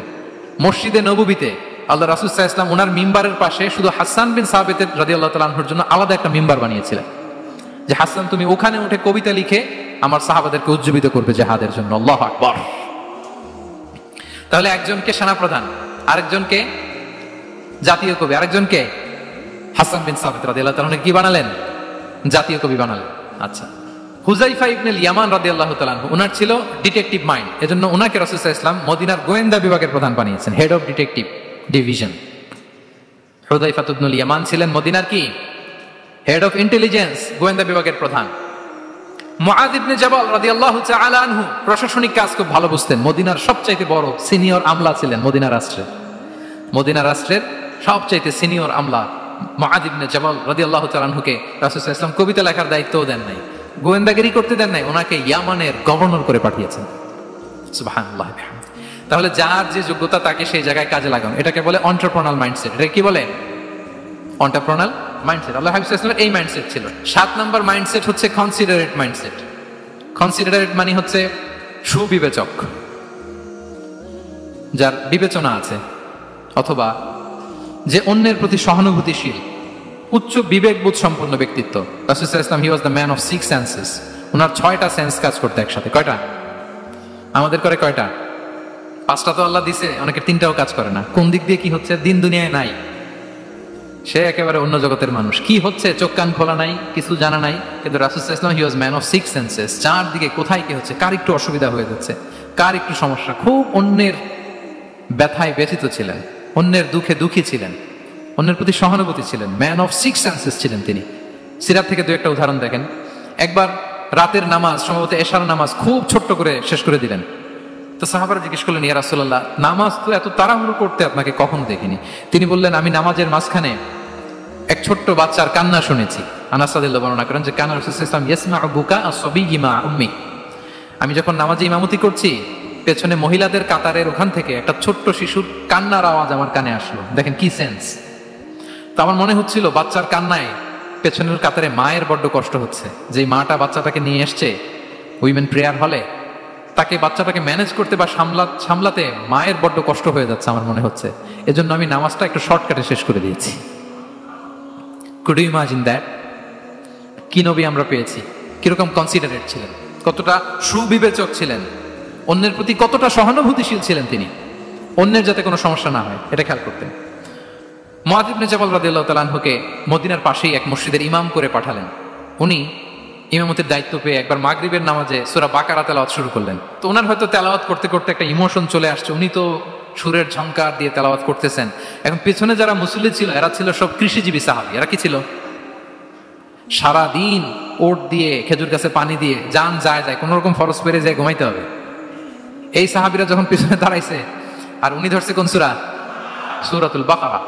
মসজিদে নববীতে আল্লাহ রাসূল সাল্লাল্লাহু আলাইহি ওয়াসাল্লাম ওনার মিম্বারের পাশে শুধু হাসান বিন সাবিত রাদিয়াল্লাহু তাআলা আনহুর জন্য আলাদা একটা মিম্বার বানিয়েছিলেন, যে হাসান তুমি ওখানে উঠে কবিতা লিখে আমার সাহাবাদেরকে উজ্জীবিত করবে জিহাদের জন্য। আল্লাহু আকবার। তাহলে একজনকে সেনাপ্রধান, আরেকজনকে জাতীয় কবি, আরেকজনকে হাসান বিন সাবিত রাদিয়াল্লাহু তাআলা আনহু কি বানালেন? জাতীয় কবি বানালেন। আচ্ছা, হুযাইফা ইবনে ইয়ামান রাদিয়াল্লাহু তাআলা আনহু, ওনার ছিল ডিটেকটিভ মাইন্ড, এজন্য ওনাকে রাসূল সাল্লাল্লাহু আলাইহি ওয়াসাল্লাম মদিনার গোয়েন্দা বিভাগের প্রধান বানিয়েছেন, head of detective division. Huzaifa Ibnul Yaman ছিলেন মদিনার কি? হেড অফ ইন্টেলিজেন্স, গোয়েন্দা বিভাগের প্রধান। মুআয ইবনে জাবাল রাদিয়াল্লাহু তাআলা আনহু প্রশাসনিক কাজ খুব ভালো বুঝতেন। মদিনার সবচাইতে বড় সিনিয়র আমলা ছিলেন মদিনা রাষ্ট্রের। মদিনা রাষ্ট্রের সবচাইতে সিনিয়র আমলা মুআয ইবনে জাবাল রাদিয়াল্লাহু তাআলা আনহুকে রাসূল সাল্লাল্লাহু আলাইহি ওয়াসাল্লাম কবিতা লেখার দায়িত্বও দেন নাই, গোয়েন্দাগিরি করতে দেন নাই, ওনাকে ইয়ামানের গভর্নর করে পাঠিয়েছেন। সুবহানাল্লাহ। তাহলে যার যে যোগ্যতা তাকে সেই জায়গায় কাজে লাগানো, এটাকে বলে এন্টারপ্রেনার মাইন্ডসেট। এটা কি বলে? Entrepreneur mindset. আল্লাহ হাবিব সাল্লাল্লাহু আলাইহি ওয়াসাল্লামের এই মাইন্ডসেট ছিল। 7 নাম্বার মাইন্ডসেট হচ্ছে কনসিডারেট মাইন্ডসেট। কনসিডারেট মানে হচ্ছে সুবিবেচক, যার বিবেচনা আছে, অথবা যে অন্যের প্রতি সহানুভূতিশীল, উচ্চ বিবেকবোধ সম্পন্ন ব্যক্তিত্ব। রাসূল সাল্লাল্লাহু আলাইহি ওয়াসাল্লাম he was the man of 6 senses. ওনার 6টা সেন্স কাজ করতে একসাথে। কয়টা? আমাদের করে কয়টা? 5টা তো আল্লাহ দিছে, অনেকের 3টাও কাজ করে না। কোন দিক দিয়ে কি হচ্ছে? দিন দুনিয়ায় নাই, সে একেবারে অন্য জগতের মানুষ। কি হচ্ছে চোখ কান খোলা নাই, কিছু জানা নাই। কিন্তু রাসূল সাল্লাল্লাহু আলাইহি ওয়াসাল্লাম he was man of 6 senses. চারদিকে কোথায় কি হচ্ছে, কার একটু অসুবিধা হয়ে যাচ্ছে, কার একটু সমস্যা, খুব অন্যের ব্যথায় ব্যথিত ছিলেন, অন্যের দুঃখে দুঃখী ছিলেন, অন্যের প্রতি সহানুভূতি ছিলেন। ম্যান অফ 6 সেন্সেস ছিলেন তিনি। সিরাত থেকে 2-1টা উদাহরণ দেখেন। একবার রাতের নামাজ, সম্ভবত এশার নামাজ খুব ছোট্ট করে শেষ করে দিলেন। তো সাহাবারা জিজ্ঞেস করলেন, ইয়া রাসূলুল্লাহ, নামাজ তো এত তাড়াহুড়ো করতে আপনাকে কখনো দেখিনি। তিনি বললেন, আমি নামাজের মাঝখানে এক ছোট্ট বাচ্চার কান্না শুনেছি। আনাস রাদিয়াল্লাহু বর্ণনা করেন যে কানা রাসূলুল্লাহ সাল্লাল্লাহু আলাইহি ওয়াসাল্লাম ইয়াসমাউ বুকা আস-সাবিয়্যি মা উম্মি। আমি যখন নামাজে ইমামতি করছি, পেছনে মহিলাদের কাতারের ওখান থেকে একটা ছোট্ট শিশুর কান্নার আওয়াজ আমার কানে আসলো। দেখেন কি সেন্স। তো আমার মনে হচ্ছিল বাচ্চার কান্নায় পেছনের কাতারে মায়ের বড্ড কষ্ট হচ্ছে, যে মাটা বাচ্চাটাকে নিয়ে এসছে উইমেন প্রেয়ার হলে, তাকে বাচ্চাটাকে ম্যানেজ করতে বা সামলাতে মায়ের বড্ড কষ্ট হয়ে যাচ্ছে আমার মনে হচ্ছে। এজন্য আমি নামাজটা একটু শর্টকাটে শেষ করে দিয়েছি। Could you imagine that? কি নবী আমরা পেয়েছি, কিরকম কনসিডারেট ছিলেন, কতটা সুবিবেচক ছিলেন, অন্যের প্রতি কতটা সহানুভূতিশীল ছিলেন তিনি, অন্যের যাতে কোনো সমস্যা না হয় এটা খেয়াল করতেন। মুআয ইবনে জাবাল রাদিয়াল্লাহু তাআলা আনহুকে মদিনার পাশেই এক মসজিদের ইমাম করে পাঠালেন। উনি ইমামতির দায়িত্ব পেয়ে একবার মাগরিবের নামাজে সূরা বাকারা তেলাওয়াত শুরু করলেন। তো ওনার হয়তো তেলাওয়াত করতে করতে একটা ইমোশন চলে আসছে, উনি তো সুরের ঝংকার দিয়ে তেলাওয়াত করতেছেন। এখন পেছনে যারা মুসল্লি ছিল এরা ছিল সব কৃষিজীবী সাহাবী। এরা কি ছিল? সারাদিন ওট দিয়ে খেজুর গাছে পানি দিয়ে যান যায় কোন রকম ফরজ পেরে যায় ঘুমাইতে হবে। এই সাহাবীরা যখন পিছনে দাঁড়াইছে আর উনি ধরছে কোন সূরা? সূরাতুল বাকারা।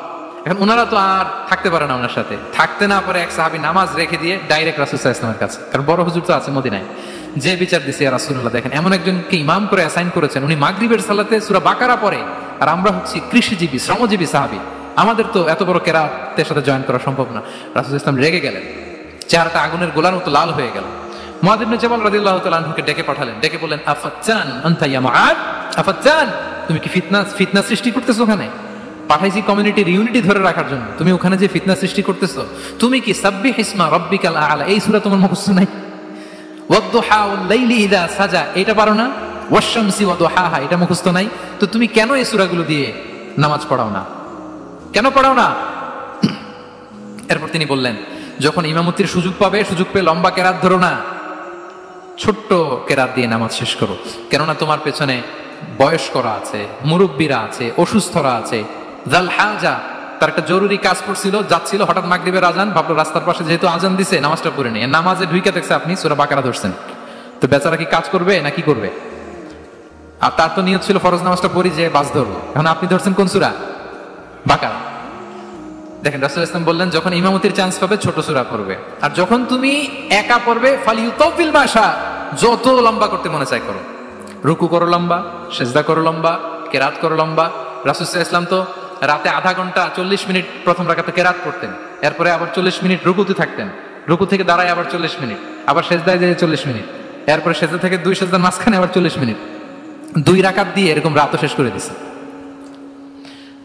এখন ওনারা তো আর থাকতে পারে না, ওনার সাথে থাকতে না পারে এক সাহাবী নামাজ রেখে দিয়ে ডাইরেক্ট রাসূল সাল্লাল্লাহু আলাইহি ওয়াসাল্লামের কাছে, কারণ বড় হুজুর তো আছে মদিনায়, যে বিচার দিছে ইয়া রাসূলুল্লাহ, দেখেন এমন একজনকে ইমাম করে অ্যাসাইন করেছেন, উনি মাগরিবের সালাতে সূরা বাকারা পড়ে, আর আমরা হচ্ছি কৃষিজীবী শ্রমজীবী সাহাবী, আমাদের তো এত বড় কেরাতের সাথে জয়েন করা সম্ভব না। রাসূল সাল্লাল্লাহু আলাইহি ওয়াসাল্লাম রেগে গেলেন, চেহারাটা আগুনের গোলার মতো লাল হয়ে গেল। মুআয ইবনে জাবাল রাদিয়াল্লাহু তাআলা আনহুকে ডেকে পাঠালেন, ডেকে বললেন, আফাচ্চান আনতা ইয়া মুআয, আফাচ্চান, তুমি কি ফিতনা সৃষ্টি করতেছো ওখানে? পাঠাইছি কমিউনিটির ইউনিটি ধরে রাখার জন্য, তুমি ওখানে যে ফিতনা সৃষ্টি করতেছো। তুমি কি সাব্বিহ ইসমা রাব্বিকাল আ'লা এই সূরা তোমার মুখস্থ নাই? ওয়াদ-দুহা ওয়াল-লাইলি ইযা সাজা এটা পারো না? ওয়াশ-শামসি ওয়া-দুহাহা এটা মুখস্থ নাই? তো তুমি কেন এই সূরাগুলো দিয়ে নামাজ পড়াও না? কেন পড়াও না? এরপর তিনি বললেন, যখন ইমামতির সুযোগ পাবে, সুযোগ পেয়ে লম্বা কেরাত ধরো না, ছোট্ট কেরাত দিয়ে নামাজ শেষ করো। কেননা তোমার পেছনে বয়স্করা আছে, মুরব্বীরা আছে, অসুস্থরা আছে। জাল হাজা, তার একটা জরুরি কাজ পড়ছিল, যাচ্ছিল, হঠাৎ মাগরিবের আজান, ভাবলো রাস্তার পাশে যেহেতু আজান দিছে নামাজটা পড়ে নিয়ে, নামাজে ঢুইকা দেখছে আপনি সূরা বাকারা ধরছেন, তো বেচারা কি কাজ করবে না কি করবে? আর তার তো নিয়ত ছিল ফরজ নামাজটা পড়ি যে বাস ধরবো, এখন আপনি ধরছেন কোন সূরা? বাকারা। দেখেন রাসূল ইসলাম বললেন, যখন ইমামতির চান্স পাবে ছোট সূরা পড়বে, আর যখন তুমি একা পড়বে ফালিউতাবিল মাশা, যত লম্বা করতে মনে চায় করো, রুকু করো লম্বা, সিজদা করো লম্বা, কেরাত করো লম্বা। রাসূল সাল্লাল্লাহু আলাইহি ওয়াসাল্লাম তো রাতে আধা ঘন্টা 40 মিনিট প্রথম রাকাতে কেরাত পড়তেন, এরপরে আবার 40 মিনিট রুকুতে থাকতেন, রুকু থেকে দাঁড়ায় আবার 40 মিনিট, আবার সিজদায় যেয়ে 40 মিনিট, এরপরে সিজদা থেকে দুই সিজদার মাঝখানে আবার 40 মিনিট, 2 রাকাত দিয়ে এরকম রাতও শেষ করে দিয়েছে।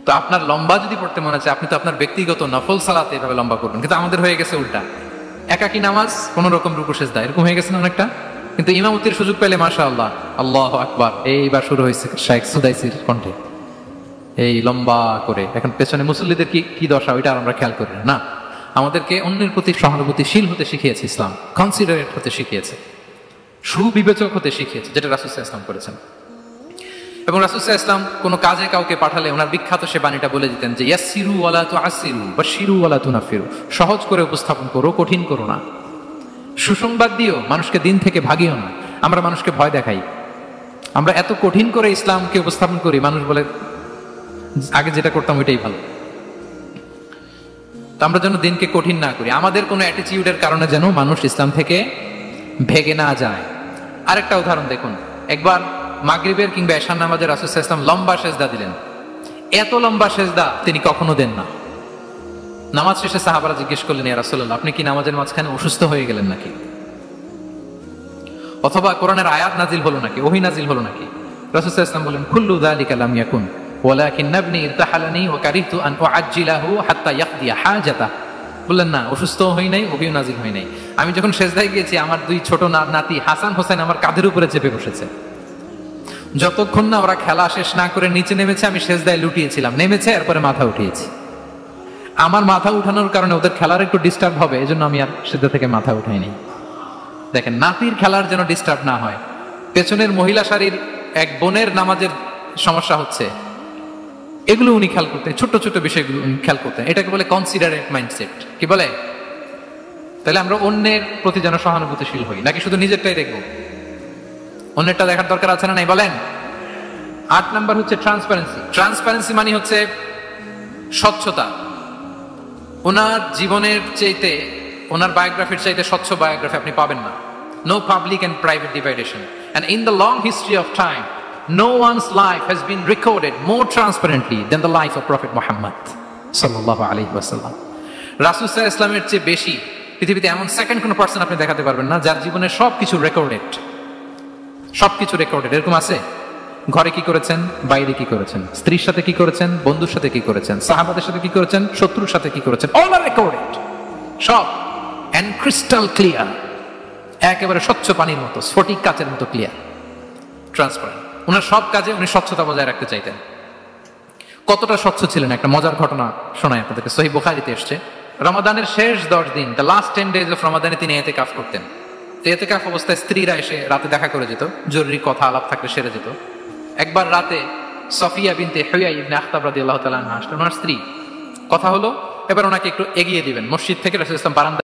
তো আপনার লম্বা যদি পড়তে মনে চায়, আপনি তো আপনার ব্যক্তিগত নফল সালাতে এভাবে লম্বা করবেন, কিন্তু আমাদের হয়ে গেছে উল্টা, একাকী নামাজ কোন রকম রুকু সিজদা এরকম হয়ে গেছে না অনেকটা। কিন্তু ইমামতির সুযোগ পেলে মাশাআল্লাহ, আল্লাহু আকবার, এইবার শুরু হয়েছে শাইখ সুদাইসির কণ্ঠে এই লম্বা করে। এখন পেছনে মুসল্লিদের কি দশা ওইটা আমরা খেয়াল করি না। আমাদেরকে অন্যের প্রতি সহানুভূতিশীল হতে শিখিয়েছে ইসলাম, কনসিডারেট হতে শিখিয়েছে, সুবিবেচক হতে শিখিয়েছে, যেটা রাসূল সাল্লাল্লাহু আলাইহি ওয়াসাল্লাম করেছেন। এবং রাসূল সাল্লাল্লাহু আলাইহি ওয়াসাল্লাম কোনো কাজে কাউকে পাঠালে ওনার বিখ্যাত সে বাণীটা বলে দিতেন যে ইয়াসসিরু ওয়ালা তুআসসিরু বাশশিরু ওয়ালা তুনাফিরু, সহজ করে উপস্থাপন করো, কঠিন করো না, সুসংবাদ দিও, মানুষকে দিন থেকে ভাগিও না। আমরা মানুষকে ভয় দেখাই, আমরা এত কঠিন করে ইসলামকে উপস্থাপন করি, মানুষ বলে আগে যেটা করতাম ওইটাই ভালো। তো আমরা যেন দিনকে কঠিন না করি, আমাদের কোনো অ্যাটিটিউডের কারণে যেন মানুষ ইসলাম থেকে ভেগে না যায়। আরেকটা উদাহরণ দেখুন, একবার মাগরিবের কিংবা এশার নামাজে রাসূল সাল্লাল্লাহু আলাইহি ওয়াসাল্লাম লম্বা সেজদা দিলেন। এত লম্বা সেজদা তিনি কখনো দেন না। নামাজ শেষে সাহাবারা জিজ্ঞেস করলেন, ইয়া রাসূলুল্লাহ, আপনি কি নামাজের মাঝখানে অসুস্থ হয়ে গেলেন নাকি? অথবা কোরআনের আয়াত নাজিল হলো নাকি, ওহী নাজিল হলো নাকি? রাসূল সাল্লাল্লাহু আলাইহি ওয়াসাল্লাম বলেন, কুল্লু যালিকা লাম ইয়াকুন ওয়ালাকিন নাবনি ইরতাহালানি ওয়া কারিহতু আন উআজ্জিলাহু হাত্তা ইয়াকদিয়া হাজাতা। বললেন না, অসুস্থ হই নাই, ওহীও নাজিল হয় নাই। আমি যখন সেজদায় গিয়েছি, আমার 2 ছোট নাতি হাসান হোসেন আমার কাঁধের উপরে চেপে বসেছে। যতক্ষণ না ওরা খেলা শেষ না করে নিচে নেমেছে, আমি সেজদায় লুটিয়েছিলাম, নেমেছে এরপরে মাথা উঠিয়েছি। আমার মাথা উঠানোর কারণে ওদের খেলার একটু ডিস্টার্ব হবে, এজন্য আমি আর সেজদা থেকে মাথা উঠাইনি। দেখেন, নাতির খেলার যেন ডিস্টার্ব না হয়। পেছনের মহিলা সারির এক বোনের নামাজের সমস্যা হচ্ছে, এগুলো উনি খেয়াল করতেন, ছোট ছোট বিষয়গুলো উনি খেয়াল করতেন। এটাকে বলে কনসিডারেট মাইন্ডসেট। কি বলে? তাহলে আমরা অন্যের প্রতি যেন সহানুভূতিশীল হই, নাকি শুধু নিজেরটাই দেখবো? অন্যেরটা দেখার দরকার আছে না নাই বলেন? 8 নাম্বার হচ্ছে ট্রান্সপারেন্সি। ট্রান্সপারেন্সি মানে হচ্ছে স্বচ্ছতা। ওনার জীবনের চাইতে, ওনার বায়োগ্রাফির চাইতে স্বচ্ছ বায়োগ্রাফি আপনি পাবেন না। No public and private dividation. And in the long history of time, no one's life has been recorded more transparently than the life of Prophet Muhammad sallallahu alaihi wasallam. রাসূল সাল্লাল্লাহু আলাইহি ওয়াসাল্লামের চেয়ে বেশি পৃথিবীতে এমন সেকেন্ড কোন পারসন আপনি দেখাতে পারবেন না যার জীবনের সবকিছু রেকর্ডেড। সবকিছু রেকর্ডেড। এরকম আছে? ঘরে কি করেছেন, বাইরে কি করেছেন, স্ত্রীর সাথে কি করেছেন, বন্ধুর সাথে কি করেছেন, সাহাবাদের সাথে কি করেছেন, শত্রুর সাথে কি করেছেন, অল আর রেকর্ডেড। সব এন্ড ক্রিস্টাল ক্লিয়ার, একেবারে স্বচ্ছ পানির মতো, স্ফটিক কাচের মতো ক্লিয়ার, ট্রান্সপারেন্ট। ওনার সব কাজে উনি স্বচ্ছতা বজায় রাখতে চাইতেন। কতটা স্বচ্ছ ছিলেন একটা মজার ঘটনা শোনাই আপনাদেরকে। সহিহ বুখারীতে এসেছে, রমাদানের শেষ 10 দিন, দ্য লাস্ট 10 days অফ রমাদানে তিনি ইতিকাফ করতেন। ইতিকাফ অবস্থায় স্ত্রীরা এসে রাতে দেখা করে যেত, জরুরি কথা আলাপ থাকলে সেরে যেত। একবার রাতে সফিয়া বিনতে হুয়াই ইবনে আখতাব রাদিয়াল্লাহু তাআলা আনহা আসলেন, ওনার স্ত্রী। কথা হলো এবার ওনাকে একটু এগিয়ে দিবেন। মসজিদ থেকে রাসূল সাল্লাল্লাহু আলাইহি ওয়াসাল্লাম বারান্দা